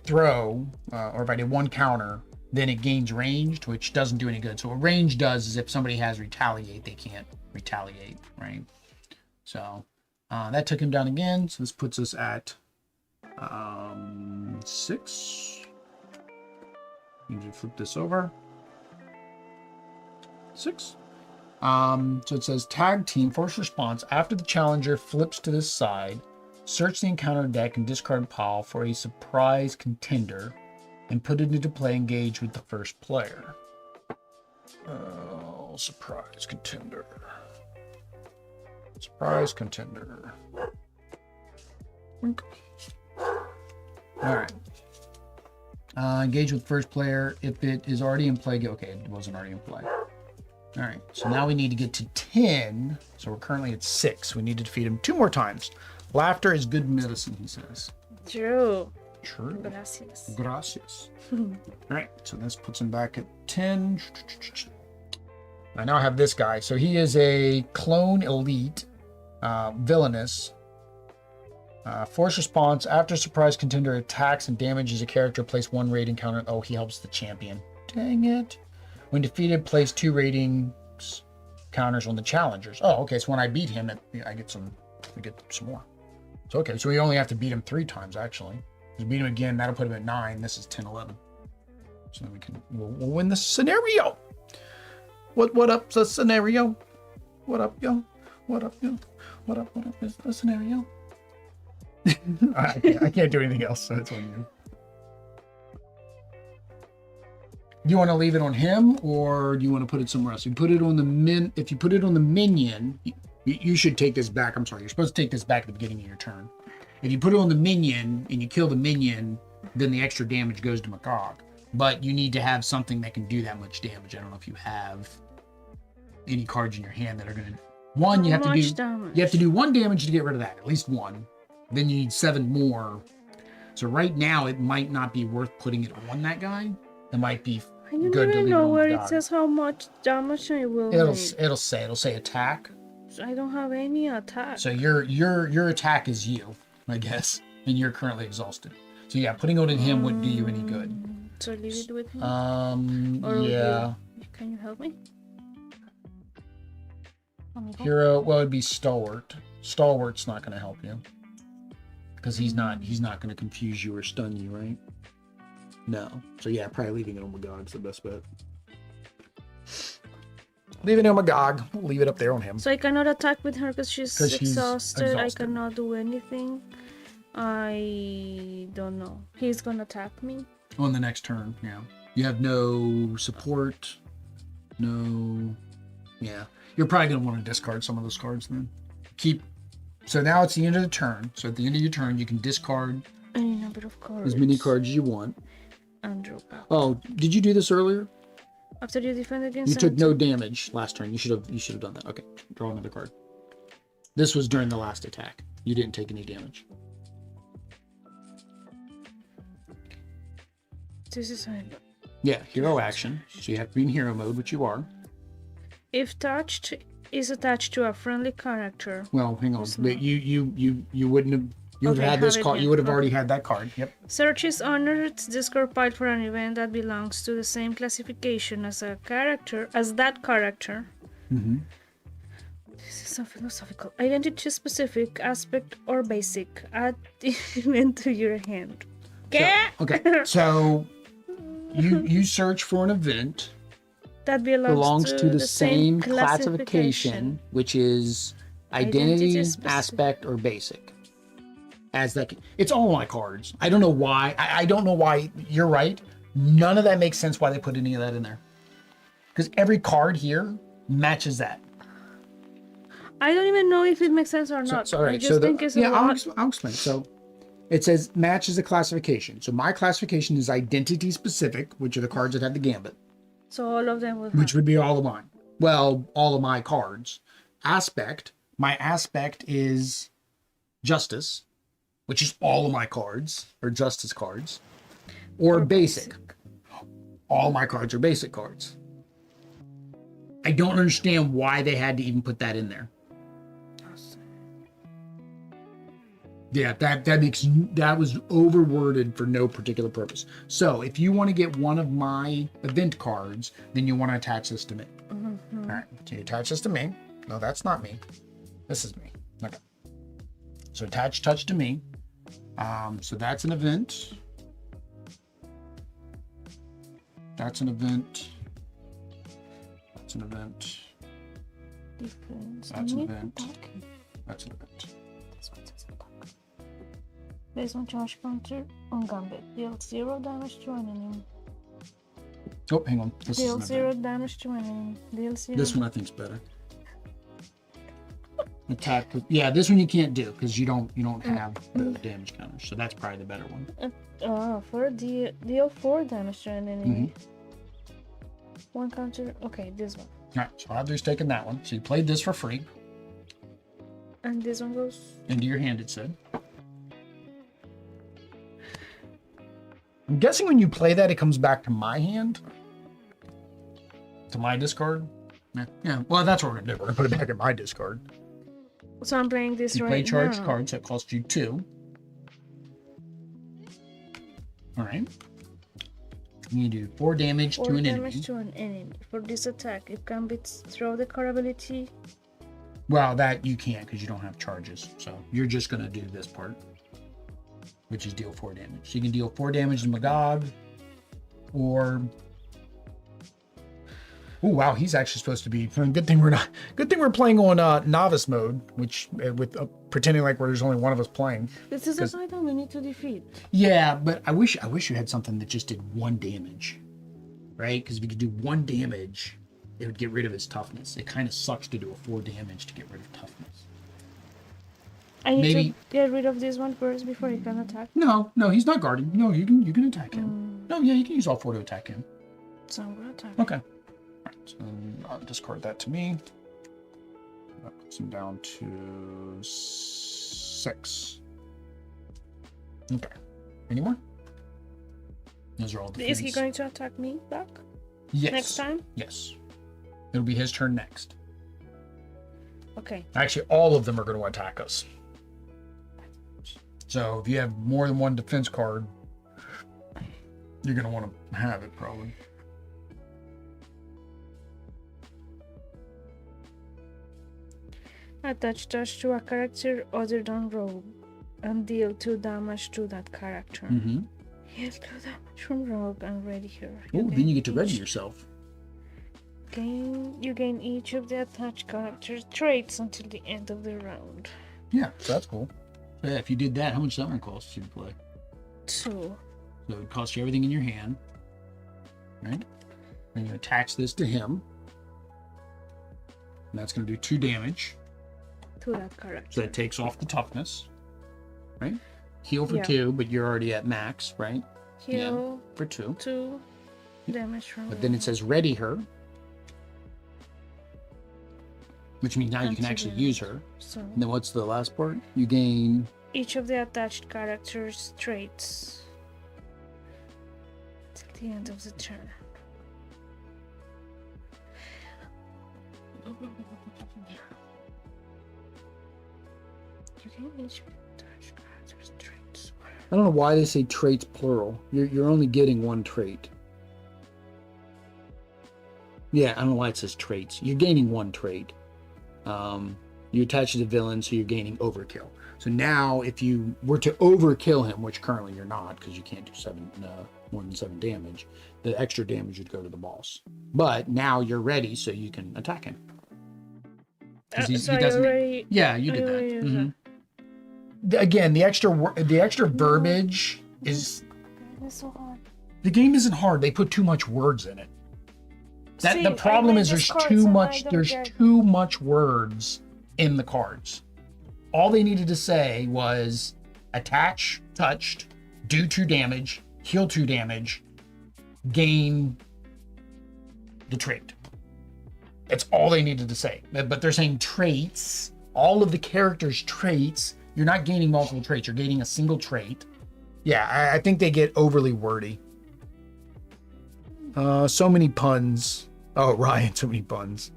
Speaker 1: throw or if I did 1 counter, then it gains ranged, which doesn't do any good. So what range does is if somebody has retaliate, they can't retaliate, right? So that took him down again. So this puts us at 6. Need to flip this over. 6. So it says tag team force response. After the challenger flips to this side, search the encounter deck and discard pile for a surprise contender and put it into play. Engage with the first player. Oh, surprise contender. Surprise contender. All right. Engage with first player. If it is already in play, okay, it wasn't already in play. All right, so now we need to get to 10. So we're currently at 6. We need to defeat him 2 more times. Laughter is good medicine, he says.
Speaker 2: True.
Speaker 1: True.
Speaker 2: Gracias.
Speaker 1: Gracias. All right, so this puts him back at 10. I now have this guy. So he is a clone elite, villainous. Force response. After surprise contender attacks and damages a character, place 1 rating counter. Oh, he helps the champion. Dang it. When defeated, place 2 ratings counters on the challengers. Oh, okay. So when I beat him, I get some more. So okay. So we only have to beat him 3 times actually. If we beat him again, that'll put him at 9. This is 10, 11. So then we'll win the scenario. What up, the scenario? What up, yo? What up, yo? What up is the scenario? I can't do anything else, so it's on you. Do you want to leave it on him, or do you want to put it somewhere else? You put it on the If you put it on the minion, you should take this back. I'm sorry, you're supposed to take this back at the beginning of your turn. If you put it on the minion and you kill the minion, then the extra damage goes to MaGog. But you need to have something that can do that much damage. I don't know if you have any cards in your hand that are going to. One, you have to do 1 damage to get rid of that, at least 1. Then you need 7 more. So right now, it might not be worth putting it on that guy. It might be good to leave it on
Speaker 2: know where
Speaker 1: MaGog.
Speaker 2: it says how much damage I will make.
Speaker 1: It'll say attack.
Speaker 2: So I don't have any attack.
Speaker 1: So your attack is you, I guess, and you're currently exhausted. So yeah, putting it on him wouldn't do you any good.
Speaker 2: So leave it with him.
Speaker 1: Yeah.
Speaker 2: Can you help me?
Speaker 1: Hero, well, it'd be stalwart. Stalwart's not going to help you because he's not going to confuse you or stun you, right? No. So yeah, probably leaving it on MaGog's the best bet. Leaving it on MaGog. We'll leave it up there on him.
Speaker 2: So I cannot attack with her because she's exhausted. I cannot do anything. I don't know. He's gonna attack me
Speaker 1: on the next turn. Yeah. You have no support. No. Yeah. You're probably gonna want to discard some of those cards then. So now it's the end of the turn. So at the end of your turn, you can discard
Speaker 2: any number of cards.
Speaker 1: As many cards as you want.
Speaker 2: And draw back.
Speaker 1: Oh, did you do this earlier?
Speaker 2: After you defend against
Speaker 1: you took no damage last turn. You should have done that. Okay, draw another card. This was during the last attack. You didn't take any damage.
Speaker 2: This is
Speaker 1: Yeah, hero action. So you have to be in hero mode, which you are.
Speaker 2: If touched is attached to a friendly character.
Speaker 1: Well, hang on. You wouldn't have. You would have had this card. You would have already had that card. Yep.
Speaker 2: Searches Honored's discard pile for an event that belongs to the same classification as that character.
Speaker 1: Mm-hmm.
Speaker 2: This is so philosophical. Identity specific, aspect, or basic. Add the event to your hand.
Speaker 1: Okay. So you search for an event
Speaker 2: that
Speaker 1: belongs to the same classification, which is identity, aspect, or basic. As that, it's all my cards. I don't know why. I don't know why. You're right. None of that makes sense why they put any of that in there. Because every card here matches that.
Speaker 2: I don't even know if it makes sense or not.
Speaker 1: All right.
Speaker 2: I just think it's a lot.
Speaker 1: I'll explain. So it says matches the classification. So my classification is identity specific, which are the cards that have the gambit.
Speaker 2: So all of them would.
Speaker 1: Which would be all of mine. Well, all of my cards. Aspect. My aspect is justice, which is all of my cards, or justice cards. Or basic. All my cards are basic cards. I don't understand why they had to even put that in there. Yeah, that was overworded for no particular purpose. So if you want to get one of my event cards, then you want to attach this to me. Mm-hmm. All right, so you attach this to me. No, that's not me. This is me. Okay. So attach touch to me. So that's an event. That's an event. That's an event. That's an event. That's an event.
Speaker 2: Based on charge counter on Gambit, deal 0 damage to an enemy.
Speaker 1: Oh, hang on.
Speaker 2: Deal 0 damage to an enemy. Deal 0.
Speaker 1: This one I think's better. Attack. Yeah, this one you can't do because you don't have the damage counter. So that's probably the better one.
Speaker 2: For deal 4 damage to an enemy. One counter. Okay, this one.
Speaker 1: All right, so Audrey's taking that one. So you played this for free.
Speaker 2: And this one goes
Speaker 1: into your hand. It said. I'm guessing when you play that, it comes back to my hand, to my discard. Yeah. Well, that's what we're gonna do. We're gonna put it back in my discard.
Speaker 2: So I'm playing this
Speaker 1: you
Speaker 2: right
Speaker 1: now. You play charged
Speaker 2: now.
Speaker 1: cards that cost you 2. All right. You do 4 damage to an enemy. 4 damage
Speaker 2: to an enemy. For this attack, if Gambits throw the card ability.
Speaker 1: Well, that you can't because you don't have charges. So you're just gonna do this part, which is deal 4 damage. So you can deal 4 damage to MaGog, or oh wow, he's actually supposed to be. Good thing we're playing on novice mode, which with pretending like there's only one of us playing.
Speaker 2: This is an item we need to defeat.
Speaker 1: Yeah, but I wish you had something that just did 1 damage, right? Because if you could do 1 damage, it would get rid of his toughness. It kind of sucks to do a 4 damage to get rid of toughness.
Speaker 2: I need to get rid of this one first before he can attack.
Speaker 1: No, he's not guarding. No, you can attack him. No, yeah, you can use all 4 to attack him.
Speaker 2: So I'm gonna attack.
Speaker 1: Okay. All right, so I'll discard that to me. That puts him down to 6. Okay. Any more? Those are all the
Speaker 2: Is he going to attack me back?
Speaker 1: Yes.
Speaker 2: Next time?
Speaker 1: Yes. It'll be his turn next.
Speaker 2: Okay.
Speaker 1: Actually, all of them are going to attack us. So if you have more than 1 defense card, you're going to want to have it probably.
Speaker 2: Attach touch to a character other than Rogue and deal 2 damage to that character.
Speaker 1: Mm-hmm.
Speaker 2: Heal 2 damage from Rogue and ready here.
Speaker 1: Oh, then you get to ready yourself.
Speaker 2: You gain each of the attached character's traits until the end of the round.
Speaker 1: Yeah, so that's cool. So yeah, if you did that, how much does that one cost you to play?
Speaker 2: 2.
Speaker 1: So it would cost you everything in your hand, right? And you attach this to him. And that's going to do 2 damage.
Speaker 2: To that character.
Speaker 1: So that takes off the toughness, right? Heal for 2, but you're already at max, right?
Speaker 2: Heal
Speaker 1: for 2.
Speaker 2: 2 damage from.
Speaker 1: But then it says ready her, which means now you can actually use her.
Speaker 2: So.
Speaker 1: And then what's the last part? You gain
Speaker 2: each of the attached characters' traits. Till the the end of the turn. You can each touch cards traits.
Speaker 1: I don't know why they say traits plural. You're only getting one trait. Yeah, I don't know why it says traits. You're gaining one trait. You attach to the villain, so you're gaining overkill. So now, if you were to overkill him, which currently you're not, because you can't do more than 7 damage, the extra damage would go to the boss. But now you're ready, so you can attack him.
Speaker 2: He doesn't. Already,
Speaker 1: yeah, you did that. Mm-hmm. Again, the extra verbiage is.
Speaker 2: That's so hard.
Speaker 1: The game isn't hard. They put too much words in it. The problem is there's too much. There's too much words in the cards. All they needed to say was attach, touched, do 2 damage, heal 2 damage, gain the trait. That's all they needed to say. But they're saying traits, all of the characters' traits. You're not gaining multiple traits, you're gaining a single trait. Yeah, I think they get overly wordy. So many puns. Oh, Ryan, so many puns.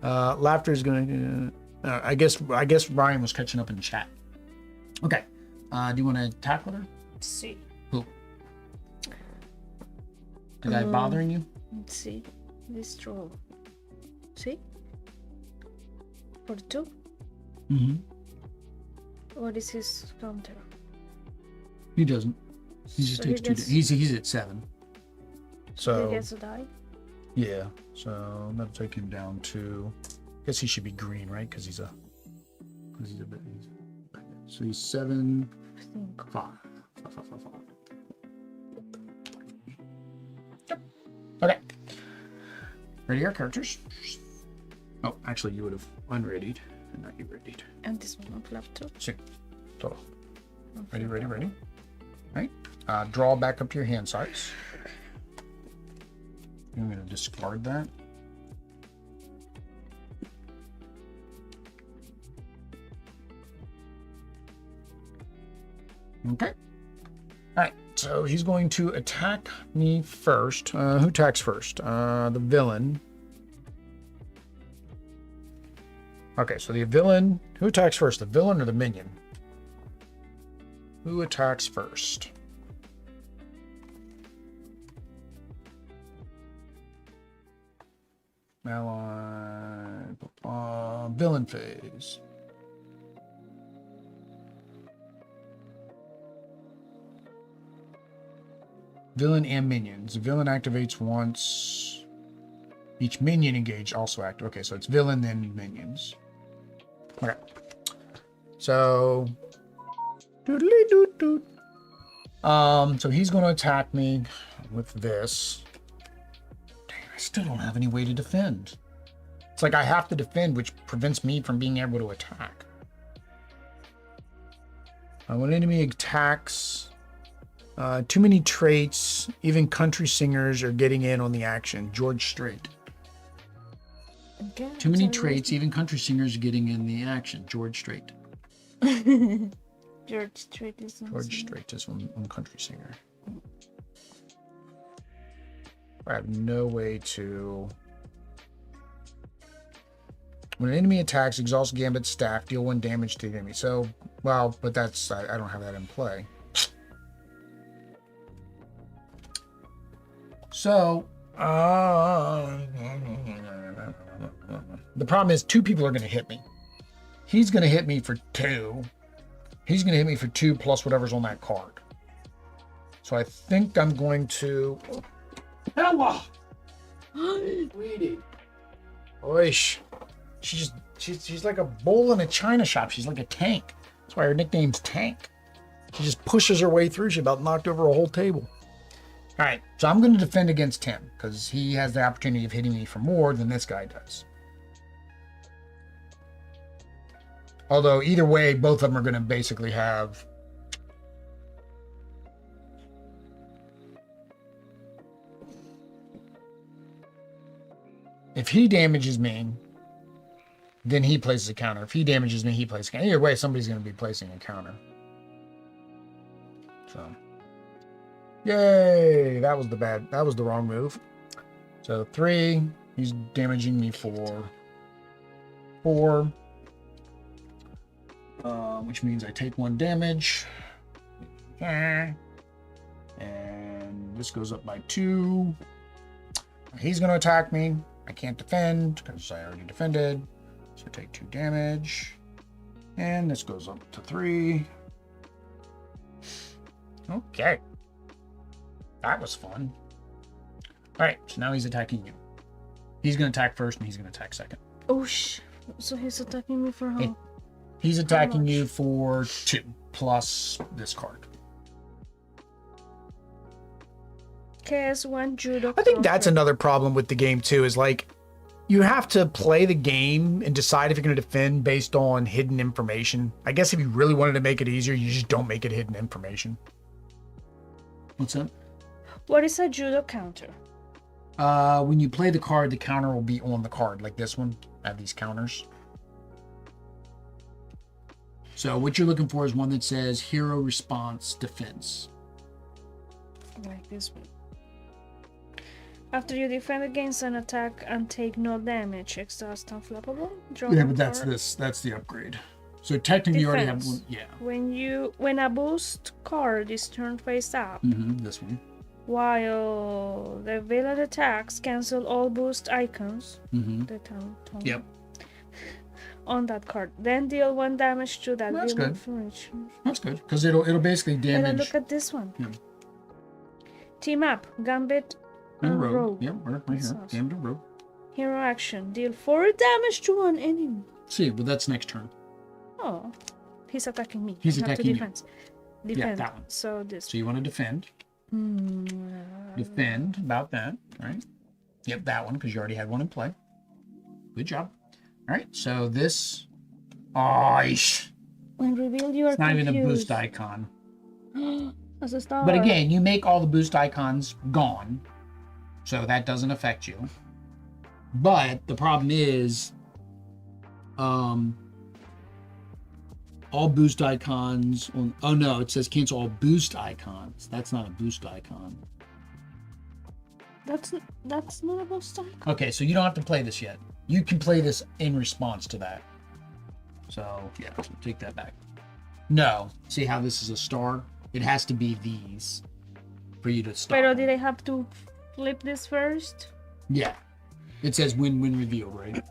Speaker 1: Laughter is gonna. I guess Ryan was catching up in chat. Okay. Do you want to attack with her?
Speaker 2: See.
Speaker 1: Who? The guy bothering you?
Speaker 2: Let's see. This troll. See? 42.
Speaker 1: Mm-hmm.
Speaker 2: What is his counter?
Speaker 1: He doesn't. He just takes 2. He's at 7. So
Speaker 2: he gets a die.
Speaker 1: Yeah. So that'll take him down to. I guess he should be green, right? Because he's a bit. So he's 7. 5. Yep. Okay. Ready our characters. Oh, actually, you would have unreadied, and not you readied.
Speaker 2: And this one on left too.
Speaker 1: Sí. Todo. Ready. Right. Draw back up to your hand size. I'm going to discard that. Okay. All right. So he's going to attack me first. Who attacks first? The villain. Okay, so the villain. Who attacks first? The villain or the minion? Who attacks first? Villain phase. Villain and minions. The villain activates once. Each minion engaged also active. Okay, so it's villain then minions. Okay. So. So he's going to attack me with this. Dang, I still don't have any way to defend. It's like I have to defend, which prevents me from being able to attack. When an enemy attacks, too many traits, even country singers are getting in on the action. George Strait.
Speaker 2: Okay,
Speaker 1: too many traits, even country singers are getting in the action. George Strait.
Speaker 2: George Strait is
Speaker 1: one country singer. I have no way to. When an enemy attacks, exhaust Gambit staff, deal 1 damage to the enemy. So, well, but that's I don't have that in play. So, the problem is 2 people are going to hit me. He's going to hit me for 2. He's going to hit me for 2 plus whatever's on that card. So I think I'm going to. Ella! Sweetie. Oish. She's like a bull in a china shop. She's like a tank. That's why her nickname's Tank. She just pushes her way through. She about knocked over a whole table. All right, so I'm going to defend against him because he has the opportunity of hitting me for more than this guy does. Although either way, both of them are going to basically have. If he damages me, then he places a counter. If he damages me, he places a counter. Either way, somebody's going to be placing a counter. So. Yay! That was the wrong move. So 3, he's damaging me for 4. Which means I take 1 damage. And this goes up by 2. He's going to attack me. I can't defend because I already defended. So take 2 damage. And this goes up to 3. Okay. That was fun. Alright, so now he's attacking you. He's going to attack first and he's going to attack second.
Speaker 2: Oh, so he's attacking me for how?
Speaker 1: He's attacking you for 2 plus this card.
Speaker 2: KS1 judo.
Speaker 1: I think that's another problem with the game too, is like you have to play the game and decide if you're going to defend based on hidden information. I guess if you really wanted to make it easier, you just don't make it hidden information. What's that?
Speaker 2: What is a judo counter?
Speaker 1: When you play the card, the counter will be on the card, like this one. I have these counters. So what you're looking for is one that says hero response defense.
Speaker 2: Like this one. After you defend against an attack and take no damage, exhaust unflappable.
Speaker 1: Yeah, but that's the upgrade. So technically you already have one. Yeah.
Speaker 2: When a boost card is turned face up.
Speaker 1: This one.
Speaker 2: While the veiled attacks cancel all boost icons.
Speaker 1: Yep.
Speaker 2: On that card, then deal 1 damage to that.
Speaker 1: That's good. That's good because it'll basically damage.
Speaker 2: And then look at this one.
Speaker 1: Yeah.
Speaker 2: Team up, Gambit and Rogue.
Speaker 1: Yep, right here. Gambit and Rogue.
Speaker 2: Hero action: deal 4 damage to 1 enemy.
Speaker 1: See, well that's next turn.
Speaker 2: Oh, he's attacking me.
Speaker 1: He's attacking you.
Speaker 2: Defend.
Speaker 1: Yeah, that one.
Speaker 2: So this.
Speaker 1: So you want to defend. Defend about that, right? Yep, that one because you already had one in play. Good job. All right, so this.
Speaker 2: When revealed, you are
Speaker 1: It's not even a boost icon.
Speaker 2: As a star.
Speaker 1: But again, you make all the boost icons gone, so that doesn't affect you. But the problem is, all boost icons on. Oh no, it says cancel all boost icons. That's not a boost icon.
Speaker 2: That's not a boost icon.
Speaker 1: Okay, so you don't have to play this yet. You can play this in response to that. So yeah, take that back. No, see how this is a star? It has to be these for you to stop.
Speaker 2: Pero did I have to flip this first?
Speaker 1: Yeah. It says when revealed, right?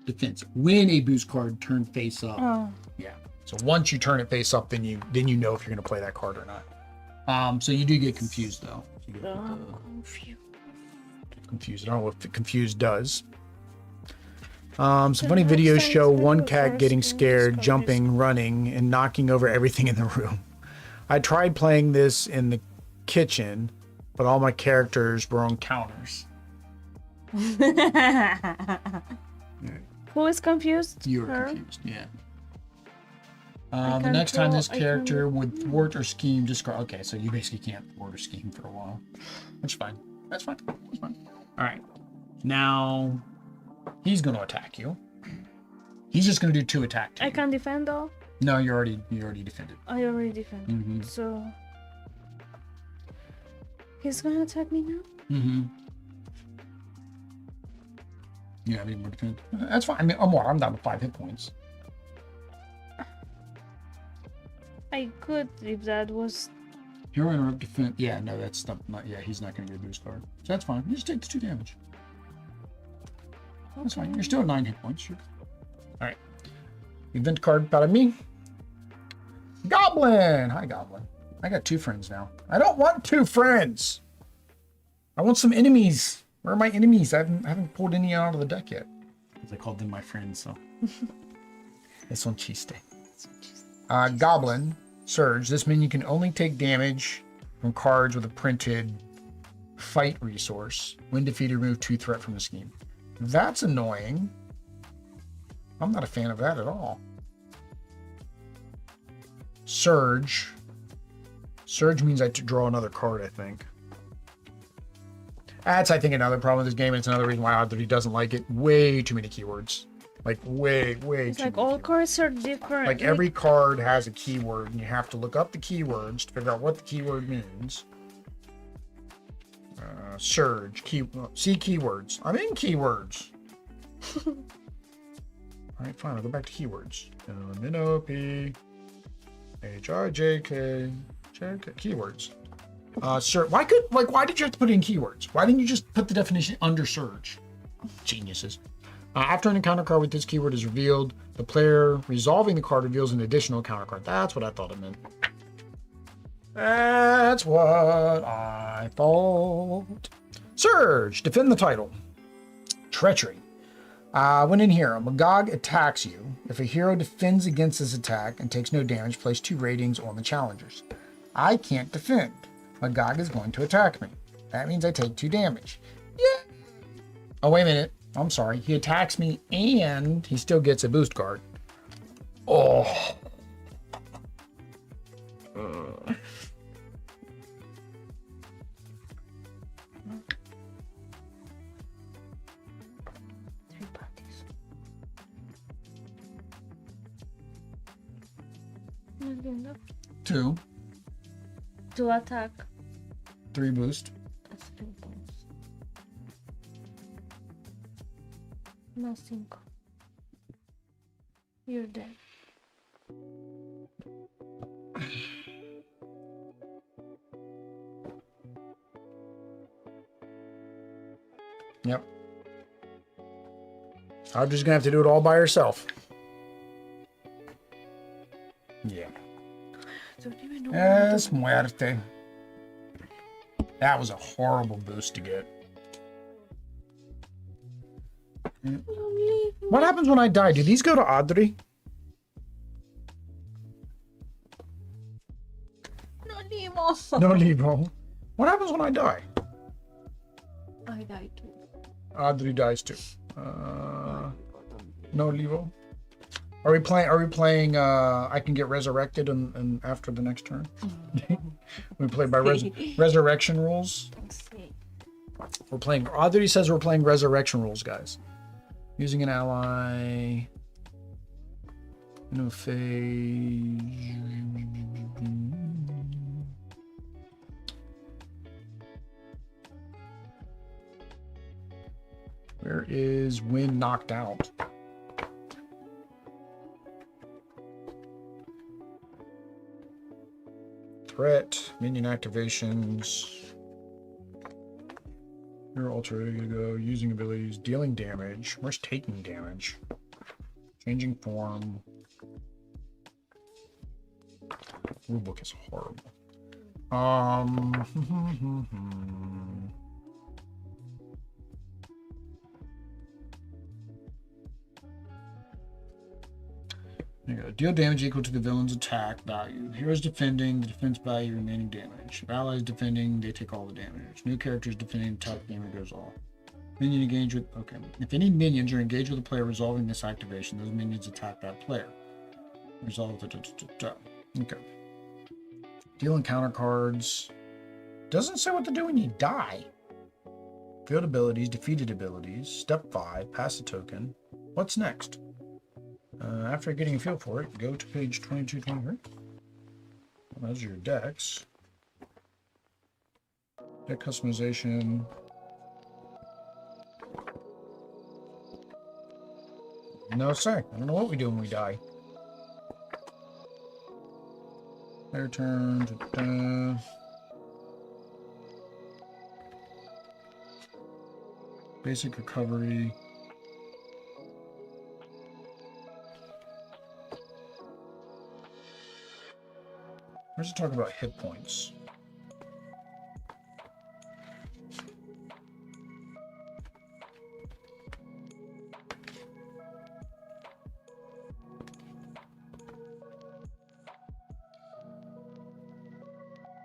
Speaker 1: Defense. When a boost card turned face up.
Speaker 2: Oh.
Speaker 1: Yeah. So once you turn it face up, then you know if you're going to play that card or not. So you do get confused though. So you confused. I don't know what confused does. Some funny videos show one cat getting scared, jumping, running, and knocking over everything in the room. I tried playing this in the kitchen, but all my characters were on counters.
Speaker 2: Who is confused?
Speaker 1: You are confused, yeah. The next time this character would thwart or scheme, discard. Okay, so you basically can't thwart or scheme for a while. That's fine. That's fine. That's fine. All right. Now he's going to attack you. He's just going to do 2 attacks.
Speaker 2: I can defend though.
Speaker 1: No, you already defended.
Speaker 2: I already defended. So he's going to attack me now.
Speaker 1: You have any more defense? That's fine. I mean, I'm down to 5 hit points.
Speaker 2: I could if that was.
Speaker 1: Hero interrupt defense. Yeah, no, that's not. Yeah, he's not going to get a boost card. So that's fine. You just take the 2 damage. That's fine. You're still at 9 hit points. Sure. All right. Event card out of me. Goblin. Hi, Goblin. I got 2 friends now. I don't want 2 friends. I want some enemies. Where are my enemies? I haven't pulled any out of the deck yet. Because I called them my friends, so. It's on chiste. Goblin. Surge. This minion can only take damage from cards with a printed fight resource. When defeated, remove 2 threat from the scheme. That's annoying. I'm not a fan of that at all. Surge. Surge means I draw another card, I think. That's, I think, another problem with this game. And it's another reason why Audrey doesn't like it. Way too many keywords. Like way
Speaker 2: It's
Speaker 1: too
Speaker 2: like
Speaker 1: many
Speaker 2: all
Speaker 1: keywords.
Speaker 2: cards are different.
Speaker 1: Like every card has a keyword, and you have to look up the keywords to figure out what the keyword means. Surge, see keywords. I'm in keywords. All right, fine. I'll go back to keywords. N-O-P, H-I-J-K, keywords. Sir, why did you have to put in keywords? Why didn't you just put the definition under surge? Geniuses. After an encounter card with this keyword is revealed, the player resolving the card reveals an additional encounter card. That's what I thought it meant. That's what I thought. Surge, defend the title. Treachery. When in here, MaGog attacks you. If a hero defends against this attack and takes no damage, place 2 ratings on the challengers. I can't defend. MaGog is going to attack me. That means I take 2 damage. Yeah. Oh, wait a minute. I'm sorry. He attacks me and he still gets a boost card. Oh. Two.
Speaker 2: To attack.
Speaker 1: 3 boost.
Speaker 2: That's 3 points. No 5. You're dead.
Speaker 1: Yep. I'm just gonna have to do it all by herself. Yeah. Es muerte. That was a horrible boost to get. What happens when I die? Do these go to Audrey?
Speaker 2: No, Nemo.
Speaker 1: No, Levo. What happens when I die?
Speaker 2: I die too.
Speaker 1: Audrey dies too. No, Levo. Are we playing I can get resurrected and after the next turn? We play by resurrection rules. We're playing. Audrey says we're playing resurrection rules, guys. Using an ally. No phase. Where is when knocked out? Threat, minion activations. Your ultra ready to go. Using abilities, dealing damage. Where's taking damage? Changing form. Rulebook is horrible. There you go. Deal damage equal to the villain's attack value. Heroes defending, the defense value remaining damage. If allies defending, they take all the damage. New characters defending, attack damage goes all. Minion engaged with, okay. If any minions are engaged with a player resolving this activation, those minions attack that player. Resolve the, okay. Deal encounter cards. Doesn't say what to do when you die. Field abilities, defeated abilities. Step 5, pass a token. What's next? After getting a feel for it, go to page 2223. Well, those are your decks. Deck customization. No say. I don't know what we do when we die. Player turn. Basic recovery. Where's it talk about hit points?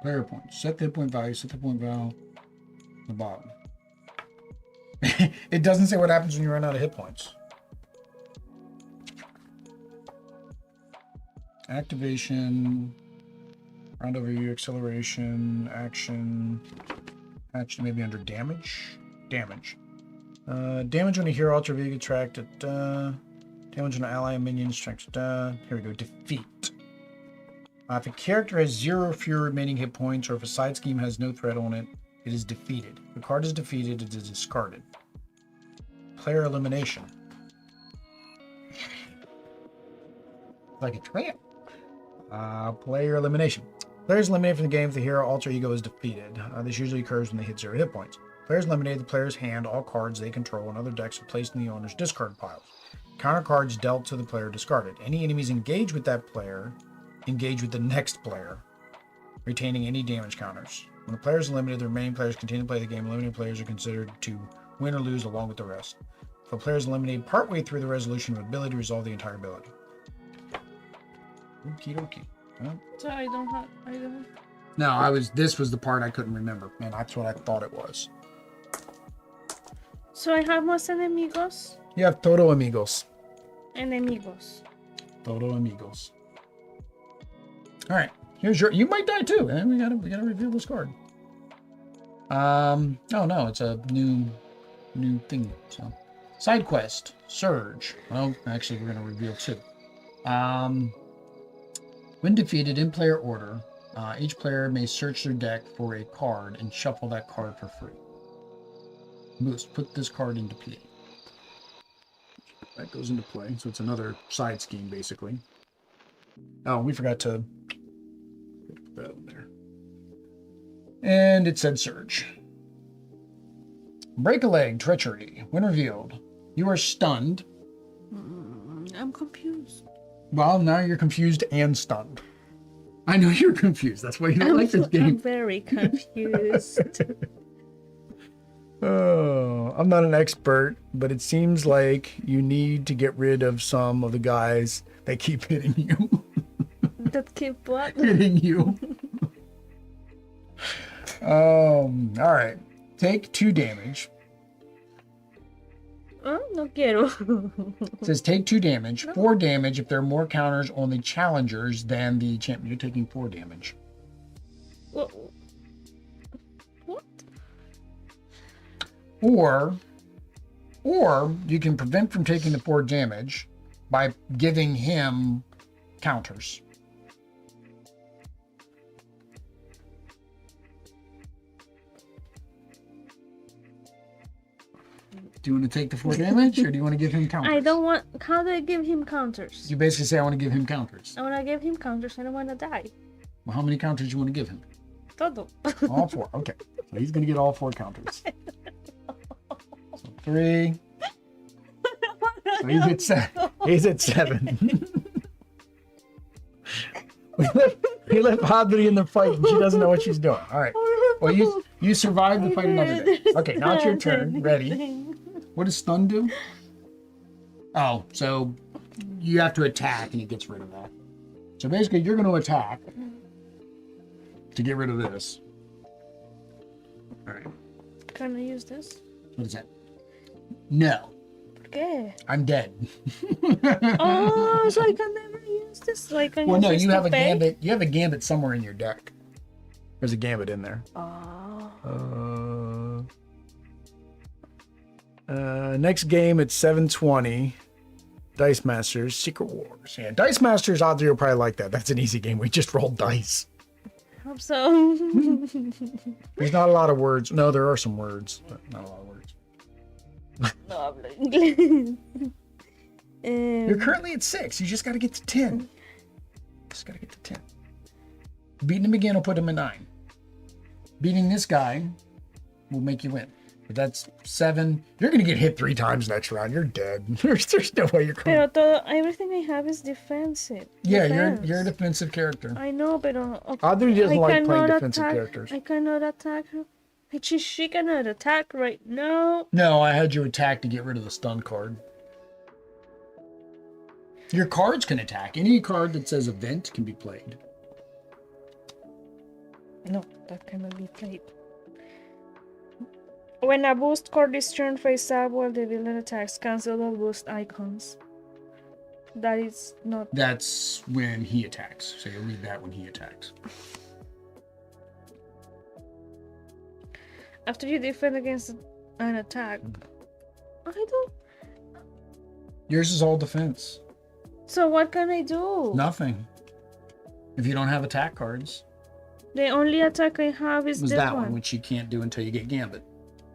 Speaker 1: Player points. Set the hit point value. Set the point value. The bottom. It doesn't say what happens when you run out of hit points. Activation. Round overview, acceleration, action, patch maybe under damage. Damage. Damage when a hero ultra vehicle attracted. Damage on an ally and minion strikes down. Here we go. Defeat. If a character has 0 or fewer remaining hit points, or if a side scheme has no threat on it, it is defeated. If the card is defeated, it is discarded. Player elimination. Like a tramp. Player elimination. Players eliminated from the game if the hero alter ego is defeated. This usually occurs when they hit 0 hit points. Players eliminated, the player's hand, all cards they control, and other decks are placed in the owner's discard piles. Counter cards dealt to the player discarded. Any enemies engaged with that player engage with the next player, retaining any damage counters. When a player is eliminated, the remaining players continue to play the game. Eliminated players are considered to win or lose along with the rest. If a player is eliminated partway through the resolution of ability, resolve the entire ability. Okie dokie.
Speaker 2: So I don't.
Speaker 1: No, this was the part I couldn't remember. Man, that's what I thought it was.
Speaker 2: So I have más enemigos.
Speaker 1: You have todo amigos.
Speaker 2: Enemigos.
Speaker 1: Todo amigos. All right, here's your. You might die too, and we gotta reveal this card. Oh no, it's a new thing. So, side quest, Surge. Well, actually, we're gonna reveal 2. When defeated in player order, each player may search their deck for a card and shuffle that card for free. Moose, put this card into play. That goes into play, so it's another side scheme, basically. Oh, we forgot to put that in there. And it said Surge. Break a leg, treachery. When revealed, you are stunned.
Speaker 2: I'm confused.
Speaker 1: Well, now you're confused and stunned. I know you're confused. That's why you don't like this game.
Speaker 2: I'm very confused.
Speaker 1: Oh, I'm not an expert, but it seems like you need to get rid of some of the guys that keep hitting you.
Speaker 2: That keep what?
Speaker 1: Hitting you. All right. Take 2 damage.
Speaker 2: Oh, no quiero.
Speaker 1: It says take 2 damage, 4 damage if there are more counters on the challengers than the champion. You're taking 4 damage.
Speaker 2: What?
Speaker 1: Or you can prevent from taking the 4 damage by giving him counters. Do you want to take the 4 damage, or do you want to give him counters?
Speaker 2: I don't want. How do I give him counters?
Speaker 1: You basically say, I want to give him counters.
Speaker 2: I want to give him counters. I don't want to die.
Speaker 1: Well, how many counters do you want to give him?
Speaker 2: Todo.
Speaker 1: All 4. Okay. So he's going to get all 4 counters. So 3. So he's at 7. we left Hadri in the fight, and she doesn't know what she's doing. All right. Well, you survived the fight another day. Okay, now it's your turn. Ready? What does stun do? Oh, so you have to attack, and it gets rid of that. So basically, you're going to attack to get rid of this. All right.
Speaker 2: Can I use this?
Speaker 1: What is that? No.
Speaker 2: Okay.
Speaker 1: I'm dead.
Speaker 2: Oh, so I can never use this? So I can
Speaker 1: well,
Speaker 2: use
Speaker 1: no,
Speaker 2: this
Speaker 1: you
Speaker 2: to
Speaker 1: have a
Speaker 2: pay?
Speaker 1: gambit. You have a gambit somewhere in your deck. There's a gambit in there.
Speaker 2: Oh.
Speaker 1: Next game at 7:20. Dice Masters, Secret Wars. Yeah, Dice Masters, Audrey will probably like that. That's an easy game. We just rolled dice.
Speaker 2: Hope so.
Speaker 1: There's not a lot of words. No, there are some words, but not a lot of words.
Speaker 2: No hablo inglés.
Speaker 1: You're currently at 6. You just got to get to 10. Just got to get to 10. Beating him again will put him at 9. Beating this guy will make you win. But that's 7. You're going to get hit 3 times next round. You're dead. There's no way you're
Speaker 2: Pero
Speaker 1: coming.
Speaker 2: everything I have is defensive.
Speaker 1: Yeah,
Speaker 2: Defense.
Speaker 1: you're a defensive character.
Speaker 2: I know, pero...
Speaker 1: Audrey doesn't like playing
Speaker 2: cannot
Speaker 1: defensive characters.
Speaker 2: I cannot attack her. She cannot attack right now.
Speaker 1: No, I had you attack to get rid of the stun card. Your cards can attack. Any card that says event can be played.
Speaker 2: No, that cannot be played. When a boost card is turned face up while the villain attacks, cancel all boost icons. That is not...
Speaker 1: That's when he attacks. So you'll read that when he attacks.
Speaker 2: After you defend against an attack... I don't...
Speaker 1: Yours is all defense.
Speaker 2: So what can I do?
Speaker 1: Nothing. If you don't have attack cards.
Speaker 2: The only attack I have is this
Speaker 1: that
Speaker 2: one.
Speaker 1: which you can't do until you get Gambit.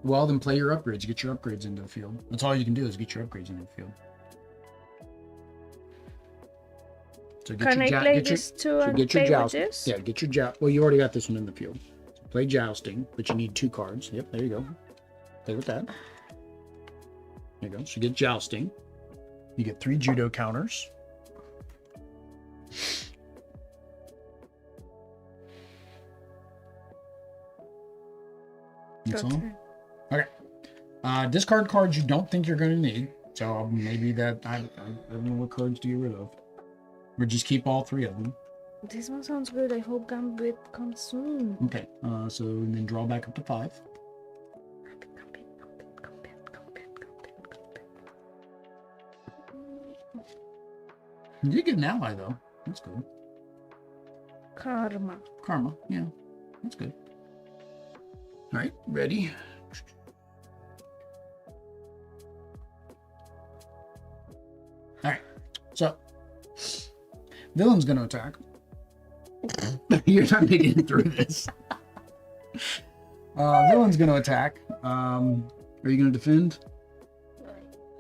Speaker 1: Well, then play your upgrades. Get your upgrades into the field. That's all you can do is get your upgrades into the field. So
Speaker 2: Can I play this too and play with this?
Speaker 1: Yeah, get your joust. Well, you already got this one in the field. So play jousting, but you need 2 cards. Yep, there you go. Play with that. There you go. So you get jousting. You get 3 judo counters. That's all? Okay. Discard cards you don't think you're going to need. So maybe that, I don't know what cards to get rid of. Or just keep all 3 of them.
Speaker 2: This one sounds good. I hope Gambit comes soon.
Speaker 1: Okay. So then draw back up to 5. You did get an ally though. That's good.
Speaker 2: Karma,
Speaker 1: yeah. That's good. All right, ready? All right, so villain's gonna attack. You're not making it through this. Villain's gonna attack. Are you gonna defend?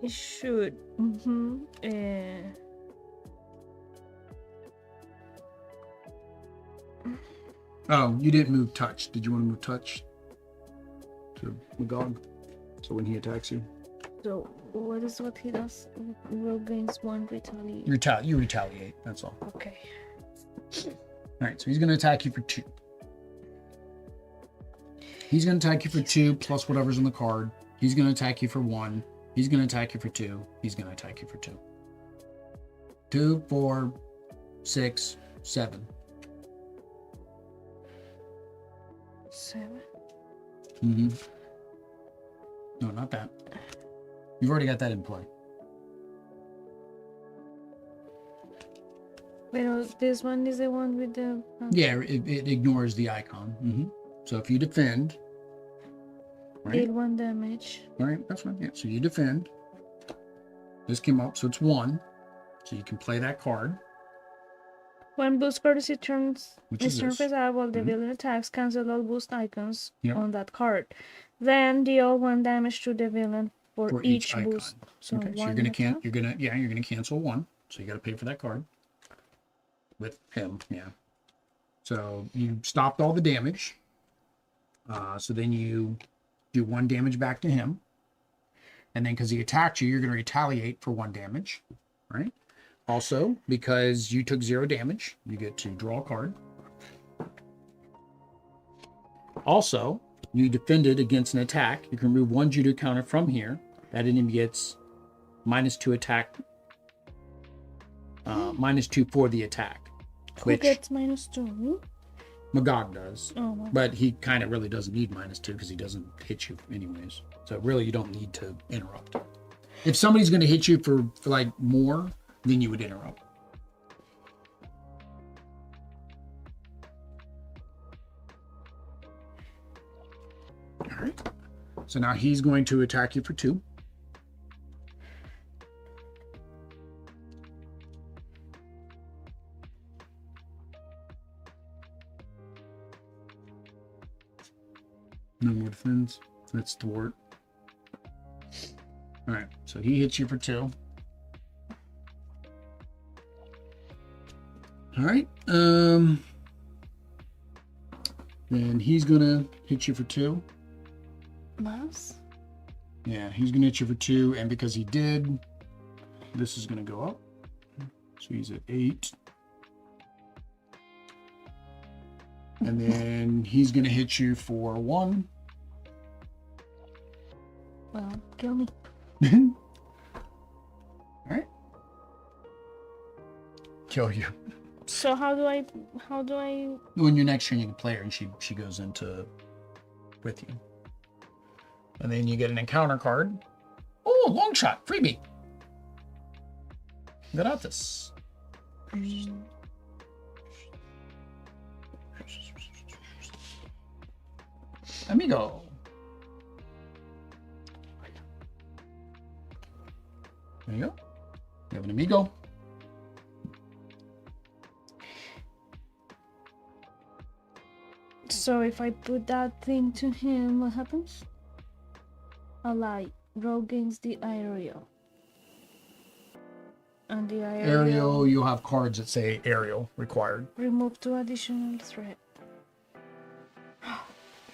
Speaker 2: I should.
Speaker 1: Oh, you didn't move touch. Did you want to move touch to MaGog? So when he attacks you?
Speaker 2: So what is what he does? Rogue gains 1 retaliate.
Speaker 1: You retaliate, that's all.
Speaker 2: Okay.
Speaker 1: Alright, so he's going to attack you for 2. He's going to attack you for 2 plus whatever's on the card. He's going to attack you for 1. He's going to attack you for 2. He's going to attack you for 2. 2, 4, 6, 7.
Speaker 2: 7?
Speaker 1: Mm-hmm. No, not that. You've already got that in play.
Speaker 2: But this one is the one with the...
Speaker 1: Yeah, it ignores the icon. Mm-hmm. So if you defend... Right?
Speaker 2: Deal 1 damage.
Speaker 1: All right, that's fine. Yeah, so you defend. This came up, so it's 1. So you can play that card.
Speaker 2: When boost card is turns,
Speaker 1: Which
Speaker 2: turn phase out while the villain attacks, cancel all boost icons
Speaker 1: Yep.
Speaker 2: on that card. Then deal 1 damage to the villain for each boost. So,
Speaker 1: okay, so you're gonna cancel 1. So you got to pay for that card with him. Yeah. So you stopped all the damage. So then you do 1 damage back to him, and then because he attacked you, you're gonna retaliate for 1 damage, right? Also, because you took 0 damage, you get to draw a card. Also, you defended against an attack. You can remove 1 judo counter from here. That enemy gets -2 attack, -2 for the attack.
Speaker 2: Who gets -2?
Speaker 1: MaGog does.
Speaker 2: Oh, wow.
Speaker 1: But he kind of really doesn't need -2 because he doesn't hit you anyways. So really, you don't need to interrupt. If somebody's going to hit you for like more, then you would interrupt. All right. So now he's going to attack you for 2. No more defense. That's thwart. All right. So he hits you for 2. All right. Then he's gonna hit you for 2.
Speaker 2: Mouse?
Speaker 1: Yeah, he's gonna hit you for 2, and because he did, this is gonna go up. So he's at 8. And then he's gonna hit you for 1.
Speaker 2: Well, kill me.
Speaker 1: All right. Kill you.
Speaker 2: So how do I
Speaker 1: When you're next turn, you can play her, and she goes into with you. And then you get an encounter card. Oh, long shot, freebie. Gratis. Amigo. There you go. You have an amigo.
Speaker 2: So if I put that thing to him, what happens? Ally. Rogue gains the aerial. And the
Speaker 1: Aerial, you'll have cards that say aerial required.
Speaker 2: Remove 2 additional threat.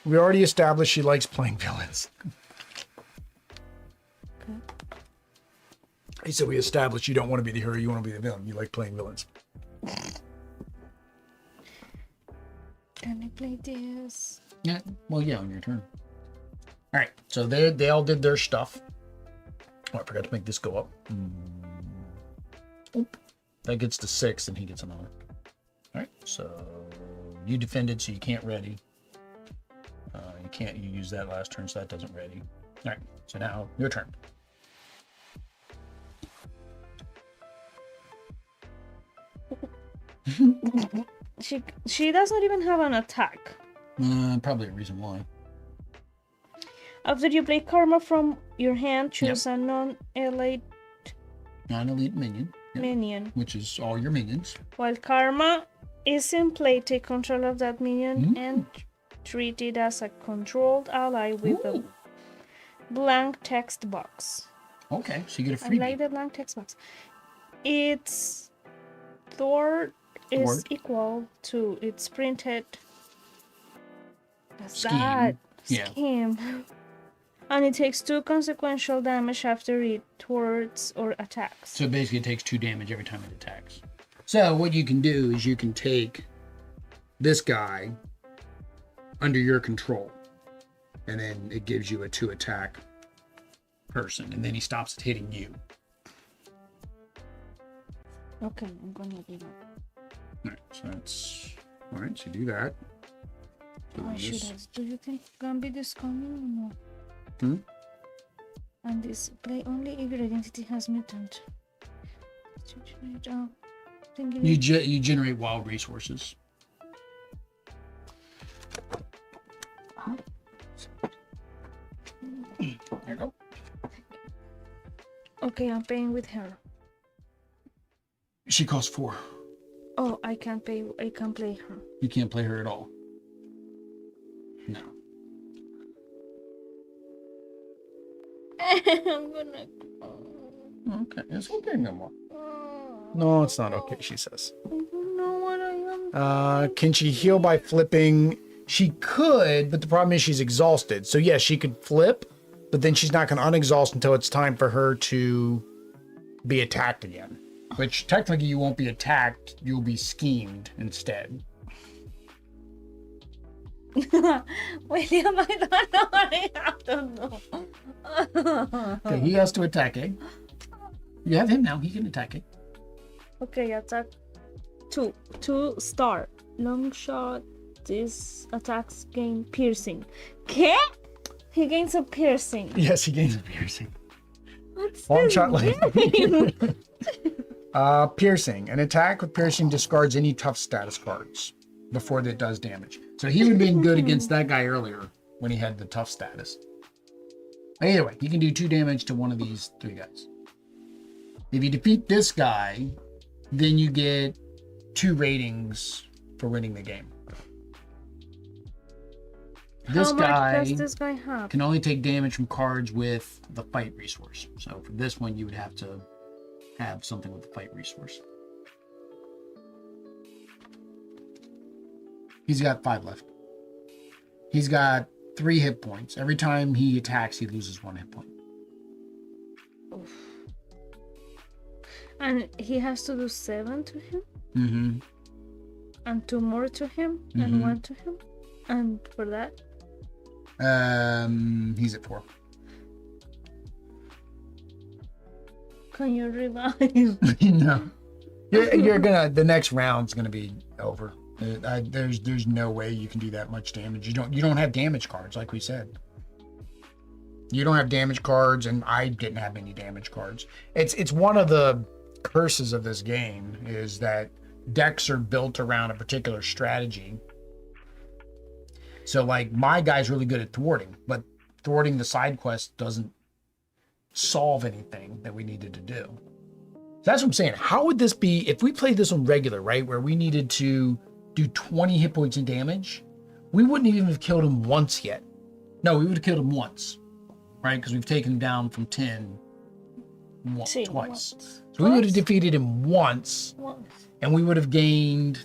Speaker 1: We already established she likes playing villains.
Speaker 2: Okay.
Speaker 1: He said we established you don't want to be the hero, you want to be the villain. You like playing villains.
Speaker 2: Can I play this?
Speaker 1: Yeah, well, yeah, on your turn. All right, so they all did their stuff. Oh, I forgot to make this go up. Oop. That gets to 6, and he gets another. All right, so you defended, so you can't ready. You use that last turn, so that doesn't ready. All right, so now your turn.
Speaker 2: She does not even have an attack.
Speaker 1: Probably a reason why.
Speaker 2: After you play Karma from your hand, choose a non-elite
Speaker 1: minion. Yep.
Speaker 2: Minion.
Speaker 1: Which is all your minions.
Speaker 2: While Karma is in play, take control of that minion and treat it as a controlled ally with a blank text box.
Speaker 1: Okay, so you get a freebie.
Speaker 2: I like the blank text box. Its Thor is equal to its printed scheme. And it takes 2 consequential damage after it thwarts or attacks.
Speaker 1: So basically it takes 2 damage every time it attacks. So what you can do is you can take this guy under your control, and then it gives you a 2 attack person, and then he stops it hitting you.
Speaker 2: Okay, I'm gonna do that.
Speaker 1: Alright, so that's alright, so do that.
Speaker 2: Do you think Gambit is coming or no? And this play only if your identity has mutant.
Speaker 1: You generate wild resources. There you go.
Speaker 2: Okay, I'm paying with her.
Speaker 1: She costs 4.
Speaker 2: Oh, I can't pay. I can't play her.
Speaker 1: You can't play her at all. No.
Speaker 2: I'm gonna.
Speaker 1: Okay, it's okay, Mama. No, it's not okay, she says.
Speaker 2: I don't know what I am.
Speaker 1: Can she heal by flipping? She could, but the problem is she's exhausted. So yes, she could flip, but then she's not going to unexhaust until it's time for her to be attacked again. Which technically you won't be attacked, you'll be schemed instead.
Speaker 2: William, I don't know what I have to do.
Speaker 1: Okay, he has to attack it. You have him now, he can attack it.
Speaker 2: Okay, attack 2. 2 star. Long shot. This attacks gain piercing. ¿Qué? He gains a piercing.
Speaker 1: Yes, he gains a piercing.
Speaker 2: What's
Speaker 1: Long
Speaker 2: this
Speaker 1: shot
Speaker 2: game?
Speaker 1: Piercing. An attack with piercing discards any tough status cards before it does damage. So he would have been good against that guy earlier when he had the tough status. Anyway, he can do 2 damage to one of these 3 guys. If you defeat this guy, then you get 2 ratings for winning the game. This
Speaker 2: How
Speaker 1: guy,
Speaker 2: much does this guy have?
Speaker 1: can only take damage from cards with the fight resource. So for this one, you would have to have something with the fight resource. He's got 5 left. He's got 3 hit points. Every time he attacks, he loses 1 hit point.
Speaker 2: Oof. And he has to do 7 to him?
Speaker 1: Mm-hmm.
Speaker 2: And 2 more to him?
Speaker 1: Mm-hmm.
Speaker 2: And 1 to him? And for that?
Speaker 1: He's at 4.
Speaker 2: Can you revive?
Speaker 1: No. You're gonna, the next round's gonna be over. There's no way you can do that much damage. You don't have damage cards, like we said. You don't have damage cards, and I didn't have any damage cards. It's one of the curses of this game is that decks are built around a particular strategy. So like my guy's really good at thwarting, but thwarting the side quest doesn't solve anything that we needed to do. That's what I'm saying. How would this be if we played this on regular, right? Where we needed to do 20 hit points of damage? We wouldn't even have killed him once yet. No, we would have killed him once, right? Because we've taken him down from 10 twice. So we would have defeated him once. And we would have gained...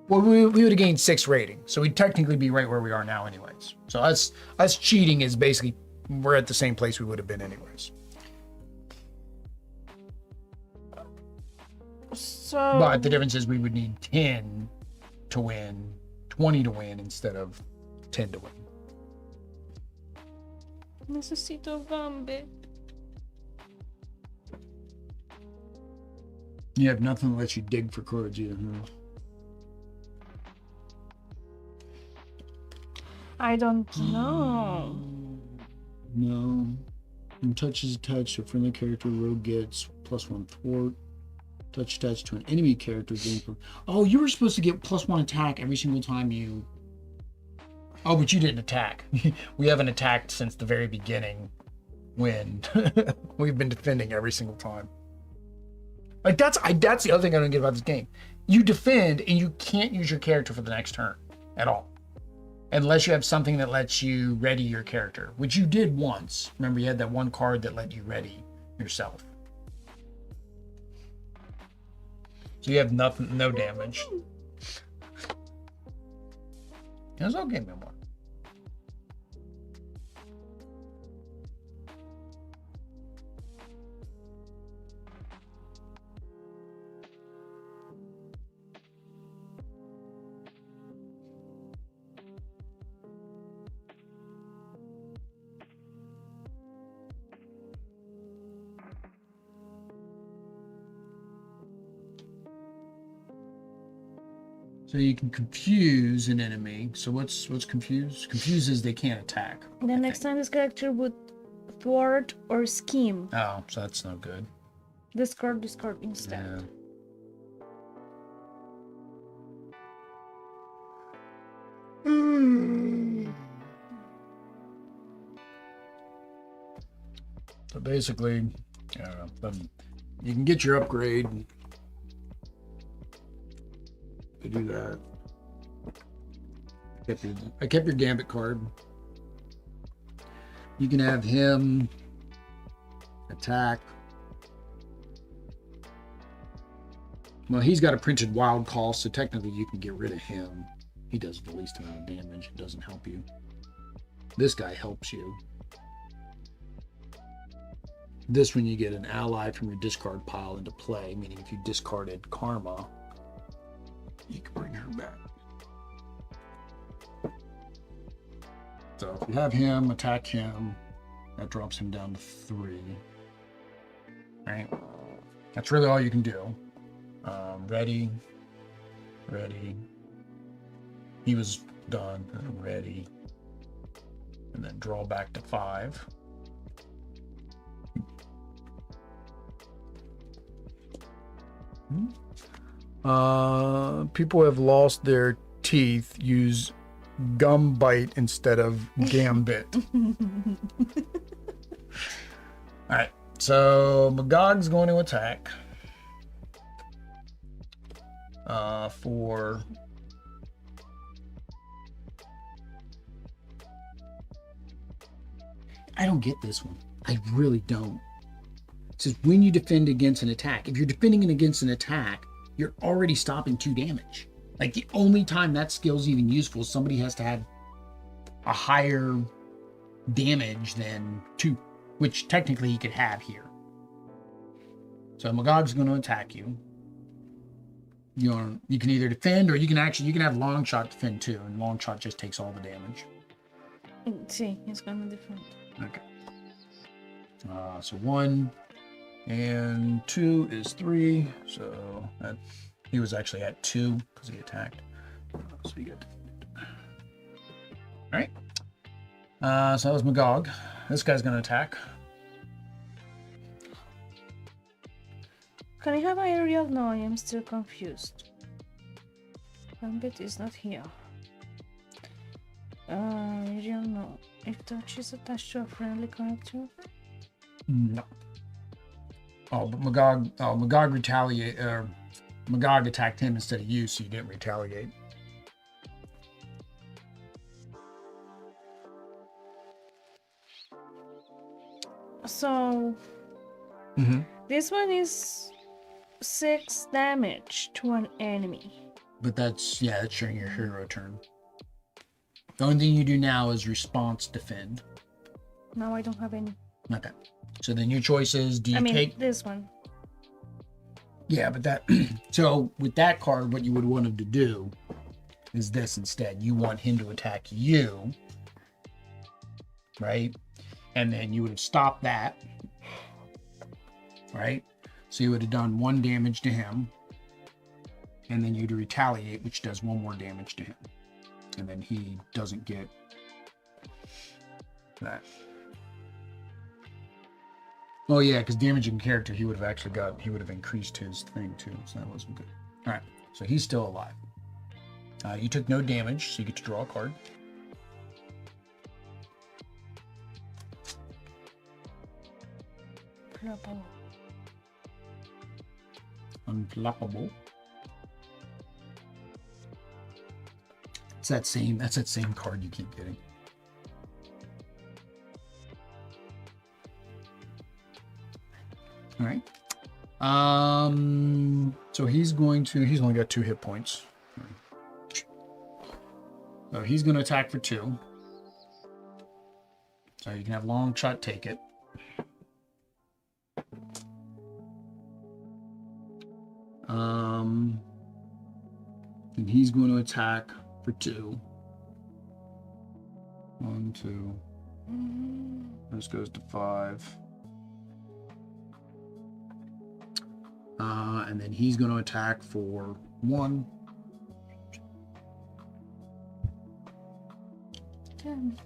Speaker 1: Well, we would have gained 6 rating. So we'd technically be right where we are now anyways. So us cheating is basically... We're at the same place we would have been anyways.
Speaker 2: So...
Speaker 1: But the difference is we would need 10 to win, 20 to win instead of 10 to win.
Speaker 2: Necesito Gambit.
Speaker 1: You have nothing that lets you dig for cards either, huh?
Speaker 2: I don't know.
Speaker 1: No. When touch is attached to a friendly character, Rogue gets +1 thwart. Touch attached to an enemy character. Oh, you were supposed to get +1 attack every single time you... Oh, but you didn't attack. We haven't attacked since the very beginning when we've been defending every single time. Like that's the other thing I don't get about this game. You defend and you can't use your character for the next turn at all. Unless you have something that lets you ready your character, which you did once. Remember, you had that one card that let you ready yourself. So you have nothing, no damage. It's okay, man. So you can confuse an enemy. So what's confuse? Confuse is they can't attack.
Speaker 2: The next time this character would thwart or scheme.
Speaker 1: Oh, so that's no good.
Speaker 2: Discard instead.
Speaker 1: Yeah. So basically, you can get your upgrade. To do that, I kept your Gambit card. You can have him attack. Well, he's got a printed wild call, so technically you can get rid of him. He does the least amount of damage. It doesn't help you. This guy helps you. This one, you get an ally from your discard pile into play, meaning if you discarded Karma, you can bring her back. So if you have him, attack him, that drops him down to 3. Right? That's really all you can do. Ready. He was done. Ready. And then draw back to 5. People have lost their teeth use gum bite instead of gambit. All right, so MaGog's going to attack for I don't get this one. I really don't. It says when you defend against an attack. If you're defending against an attack, you're already stopping 2 damage. Like the only time that skill's even useful is somebody has to have a higher damage than 2, which technically he could have here. So MaGog's going to attack you. You can either defend or you can have long shot defend too, and long shot just takes all the damage.
Speaker 2: See, he's going to defend.
Speaker 1: Okay. So 1 and 2 is 3. So that he was actually at 2 because he attacked. So you get. All right. So that was MaGog. This guy's going to attack.
Speaker 2: Can I have Ariel? No, I am still confused. Gambit is not here. Ariel, no. If touch is attached to a friendly character?
Speaker 1: No. Oh, but MaGog retaliate. MaGog attacked him instead of you, so you didn't retaliate.
Speaker 2: So this one is 6 damage to an enemy.
Speaker 1: But that's during your hero turn. The only thing you do now is response defend.
Speaker 2: Now I don't have any.
Speaker 1: Okay. So then your choice is, do you take
Speaker 2: this one?
Speaker 1: Yeah, but that so with that card, what you would want him to do is this instead. You want him to attack you, right? And then you would have stopped that, right? So you would have done 1 damage to him, and then you'd retaliate, which does 1 more damage to him, and then he doesn't get that. Oh yeah, because damaging character, he would have increased his thing too, so that wasn't good. All right, so he's still alive. You took no damage, so you get to draw a card. Unflappable. That's that same card you keep getting. All right. So he's only got 2 hit points. So he's going to attack for 2. So you can have long shot take it. And he's going to attack for 2. 1, 2. This goes to 5. And then he's going to attack for 1.
Speaker 2: 10.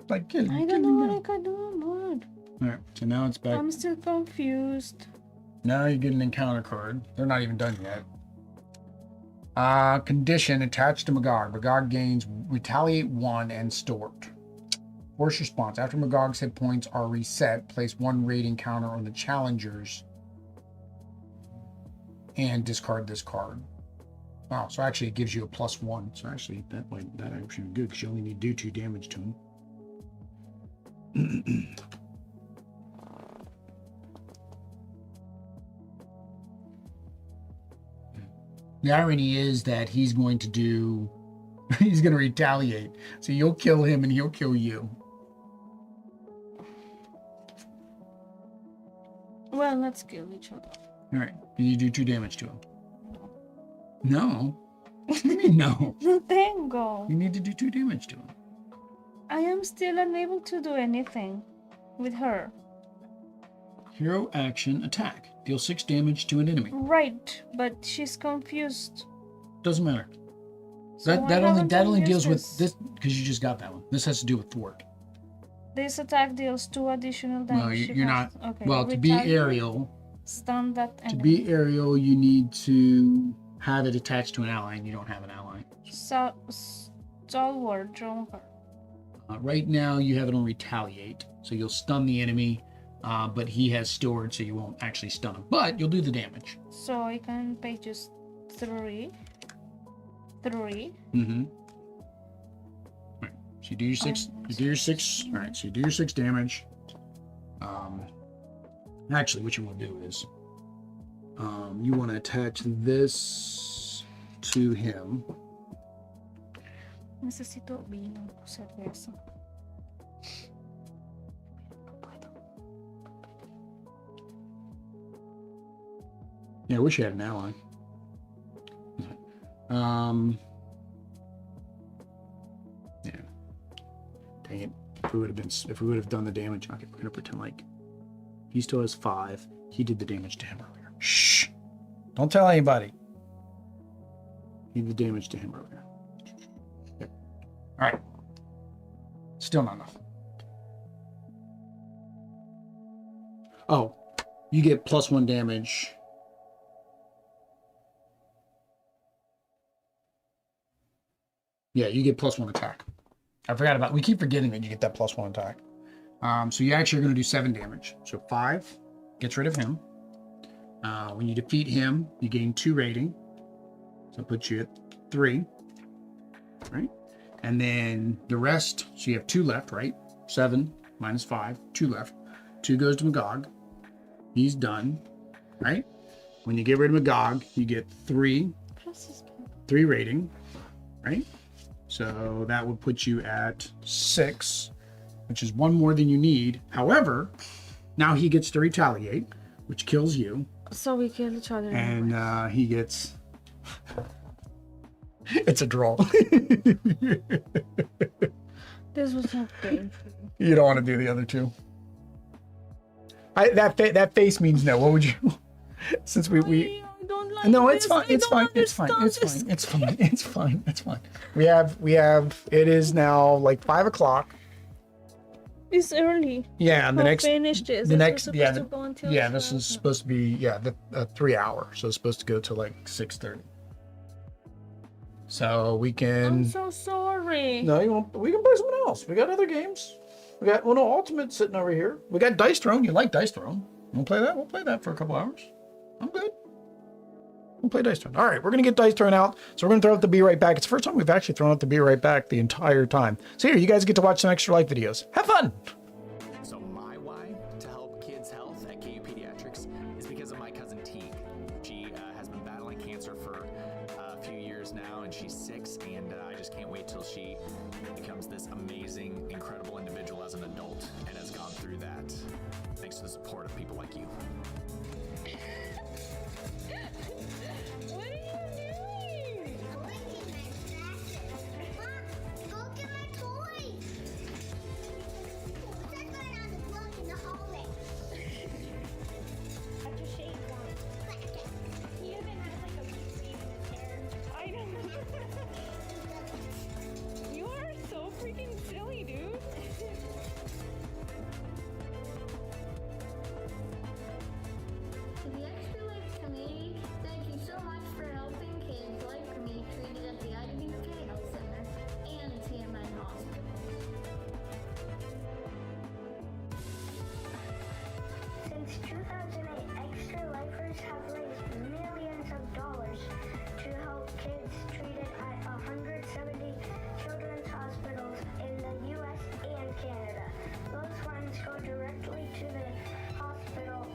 Speaker 1: I
Speaker 2: don't know what I can do, Lord.
Speaker 1: All right, so now it's back.
Speaker 2: I'm still confused.
Speaker 1: Now you get an encounter card. They're not even done yet. Condition attached to MaGog. MaGog gains retaliate 1 and stored. Force response. After MaGog's hit points are reset, place 1 rating counter on the challengers and discard this card. Wow, so actually it gives you a +1. So actually that actually is good because you only need to do 2 damage to him. The irony is that he's going to retaliate. So you'll kill him and he'll kill you.
Speaker 2: Well, let's kill each other.
Speaker 1: All right. And you do 2 damage to him. No. What do you mean no?
Speaker 2: No tengo.
Speaker 1: You need to do 2 damage to him.
Speaker 2: I am still unable to do anything with her.
Speaker 1: Hero action attack. Deal 6 damage to an enemy.
Speaker 2: Right, but she's confused.
Speaker 1: Doesn't matter.
Speaker 2: So
Speaker 1: that only deals with this because you just got that one. This has to do with thwart.
Speaker 2: This attack deals 2 additional damage.
Speaker 1: No, you're not.
Speaker 2: Okay.
Speaker 1: Well, to be aerial,
Speaker 2: stun that enemy.
Speaker 1: To be aerial, you need to have it attached to an ally, and you don't have an ally.
Speaker 2: Stalwart, draw her.
Speaker 1: Right now, you have it on retaliate, so you'll stun the enemy, but he has stored, so you won't actually stun him. But you'll do the damage.
Speaker 2: So I can pay just 3. 3.
Speaker 1: Mm-hmm. Right. So you do your 6. You do your 6. All right. So you do your 6 damage. Actually, what you want to do is, you want to attach this to him.
Speaker 2: Necesito vino, cerveza.
Speaker 1: Yeah, I wish you had an ally. Yeah. Dang it. If we would have done the damage, okay, we're gonna pretend like he still has 5. He did the damage to him earlier. Shh. Don't tell anybody. He did the damage to him earlier. Yep. All right. Still not enough. Oh, you get +1 damage. Yeah, you get +1 attack. I forgot about. We keep forgetting that you get that +1 attack. So you actually are going to do 7 damage. So 5 gets rid of him. When you defeat him, you gain 2 rating. So it puts you at 3. Right? And then the rest, so you have 2 left, right? 7 minus 5, 2 left. 2 goes to MaGog. He's done. Right? When you get rid of MaGog, you get 3 rating. Right? So that would put you at 6, which is 1 more than you need. However, now he gets to retaliate, which kills you.
Speaker 2: So we kill each other.
Speaker 1: And he gets... It's a draw.
Speaker 2: This was not painful.
Speaker 1: You don't want to do the other 2. That face means no. What would you... Since we
Speaker 2: I don't like
Speaker 1: no,
Speaker 2: this.
Speaker 1: it's fine. It's fine. It's fine. It's fine. It's fine. It's fine. It's fine. We have. It is now like 5 o'clock.
Speaker 2: It's early.
Speaker 1: Yeah, and the next.
Speaker 2: Finished is
Speaker 1: the next.
Speaker 2: supposed
Speaker 1: Yeah.
Speaker 2: to go until
Speaker 1: Yeah. This
Speaker 2: 12?
Speaker 1: is supposed to be. Yeah, the 3 hour. So it's supposed to go to like 6:30. So we can.
Speaker 2: I'm so sorry.
Speaker 1: No, you won't. We can play something else. We got other games. We got Ultimate sitting over here. We got Dice Throne. You like Dice Throne? We'll play that. We'll play that for a couple hours. I'm good. We'll play Dice Throne. All right, we're going to get Dice Throne out. So we're going to throw out the Be Right Back. It's the first time we've actually thrown out the Be Right Back the entire time. So here, you guys get to watch some Extra Life videos. Have fun!
Speaker 3: So my why to help kids' health at KU Pediatrics is because of my cousin Teague. She has been battling cancer for a few years now, and she's 6, and I just can't wait till she becomes this amazing, incredible individual as an adult and has gone through that thanks to the support of people like you.
Speaker 4: What are you doing? I'm licking my glasses. Mom, go get my toys. What's that going on the floor in the hallway? I have to shave one. He even has like a weave in his hair. I know. You are so freaking silly, dude. To the Extra Life community, thank you so much for helping kids like me treated at the IWK Health Center and TMN Hospital. Since 2008, Extra Lifers have raised millions of dollars to help kids treated at 170 children's hospitals in the U.S. and Canada. Those funds go directly to the hospital.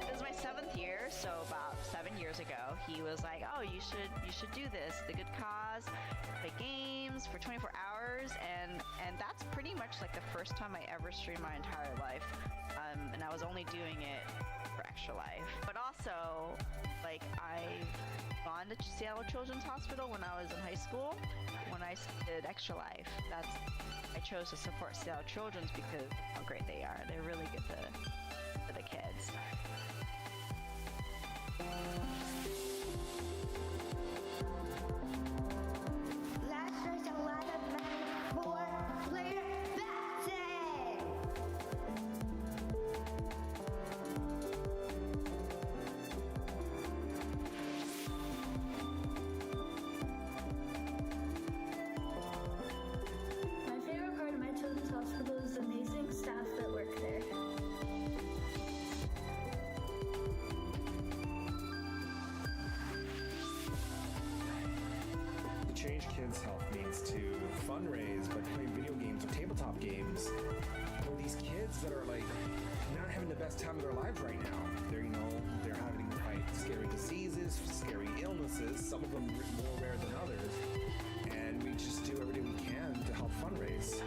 Speaker 5: It was my 7th year, so about 7 years ago, he was like, "Oh, you should do this. The good cause, play games for 24 hours," and that's pretty much like the first time I ever streamed my entire life, and I was only doing it for Extra Life. But also, like, I've gone to Seattle Children's Hospital when I was in high school. When I did Extra Life, I chose to support Seattle Children's because of how great they are. They're really good for the kids.
Speaker 4: Last raise a lot of money for player Betsy. My favorite part of my children's hospital is the amazing staff that work there.
Speaker 6: To change kids' health means to fundraise by playing video games or tabletop games for these kids that are like not having the best time of their lives right now. They're having to fight scary diseases, scary illnesses, some of them more rare than others, and we just do everything we can to help fundraise.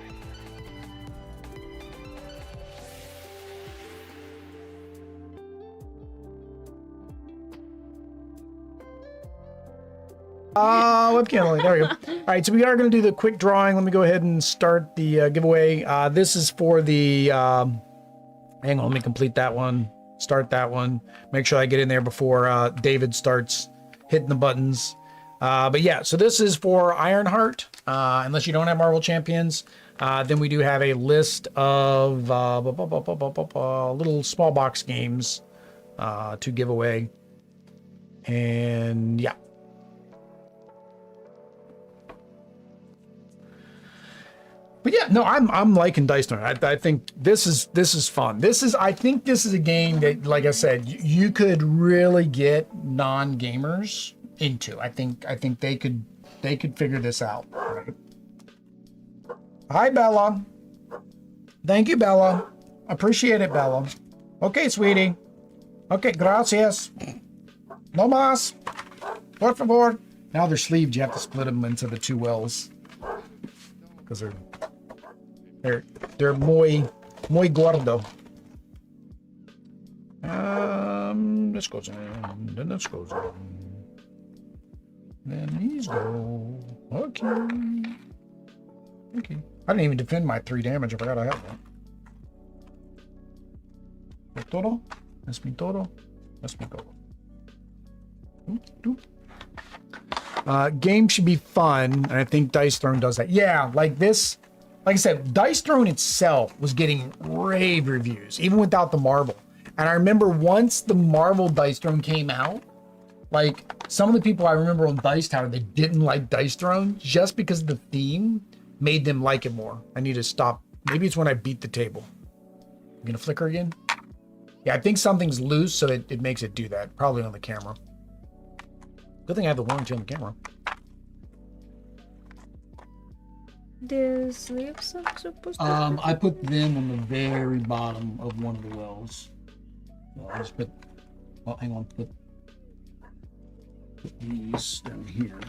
Speaker 1: Webcam only. There we go. All right, so we are going to do the quick drawing. Let me go ahead and start the giveaway. This is for the. Hang on, let me complete that one. Start that one. Make sure I get in there before David starts hitting the buttons. But yeah, so this is for Ironheart. Unless you don't have Marvel Champions, then we do have a list of little small box games to give away. And yeah. But yeah, no, I'm liking Dice Throne. I think this is fun. I think this is a game that, like I said, you could really get non-gamers into. I think they could figure this out. Right? Hi, Bella. Thank you, Bella. Appreciate it, Bella. Okay, sweetie. Okay, gracias. No más. Por favor. Now they're sleeved. You have to split them into the two wells because they're muy gordo. This goes in. Then this goes in. Then these go. Okay. Okay. I didn't even defend my 3 damage. I forgot I had that. ¿Es todo? ¿Es mi todo? ¿Es mi todo? Game should be fun, and I think Dice Throne does that. Yeah, like this. Like I said, Dice Throne itself was getting rave reviews, even without the Marvel. And I remember once the Marvel Dice Throne came out, like some of the people I remember on Dice Tower that didn't like Dice Throne just because the theme made them like it more. I need to stop. Maybe it's when I beat the table. I'm gonna flicker again. Yeah, I think something's loose, so it makes it do that. Probably on the camera. Good thing I have the warranty on the camera.
Speaker 2: The sleeves are supposed to
Speaker 1: I put them on the very bottom of one of the wells. So I just put, well, hang on, put these down here.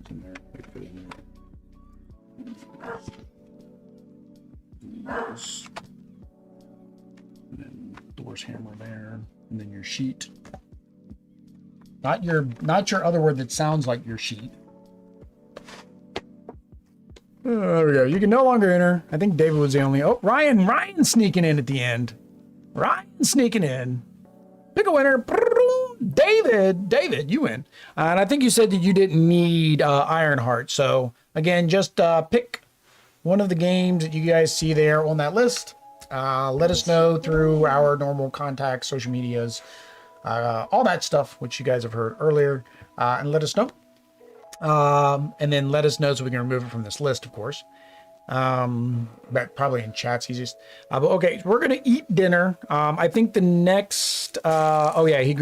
Speaker 1: It's in there. Wait, put it in there. These. And then Thor's hammer there, and then your sheet. Not your other word that sounds like your sheet. There we go. You can no longer enter. I think David was the only. Oh, Ryan sneaking in at the end. Ryan sneaking in. Pick a winner. David, you win. And I think you said that you didn't need Ironheart. So again, just pick one of the games that you guys see there on that list. Let us know through our normal contacts, social medias, all that stuff, which you guys have heard earlier, and let us know. And then let us know so we can remove it from this list, of course. But probably in chat's easiest. But okay, we're gonna eat dinner. I think the next. Oh yeah, he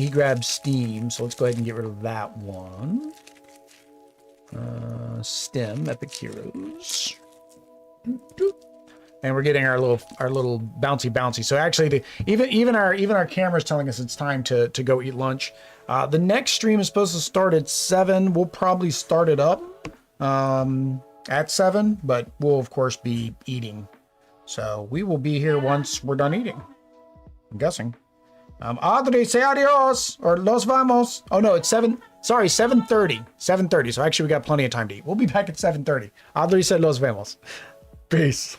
Speaker 1: grabbed Steam, so let's go ahead and get rid of that one. Stem Epic Heroes. And we're getting our little bouncy. So actually, even our camera's telling us it's time to go eat lunch. The next stream is supposed to start at 7. We'll probably start it up at 7, but we'll of course be eating. So we will be here once we're done eating. I'm guessing. Audrey, say adios or los vamos. Oh no, it's 7. Sorry, 7:30. 7:30. So actually, we got plenty of time to eat. We'll be back at 7:30. Audrey said los vamos. Peace.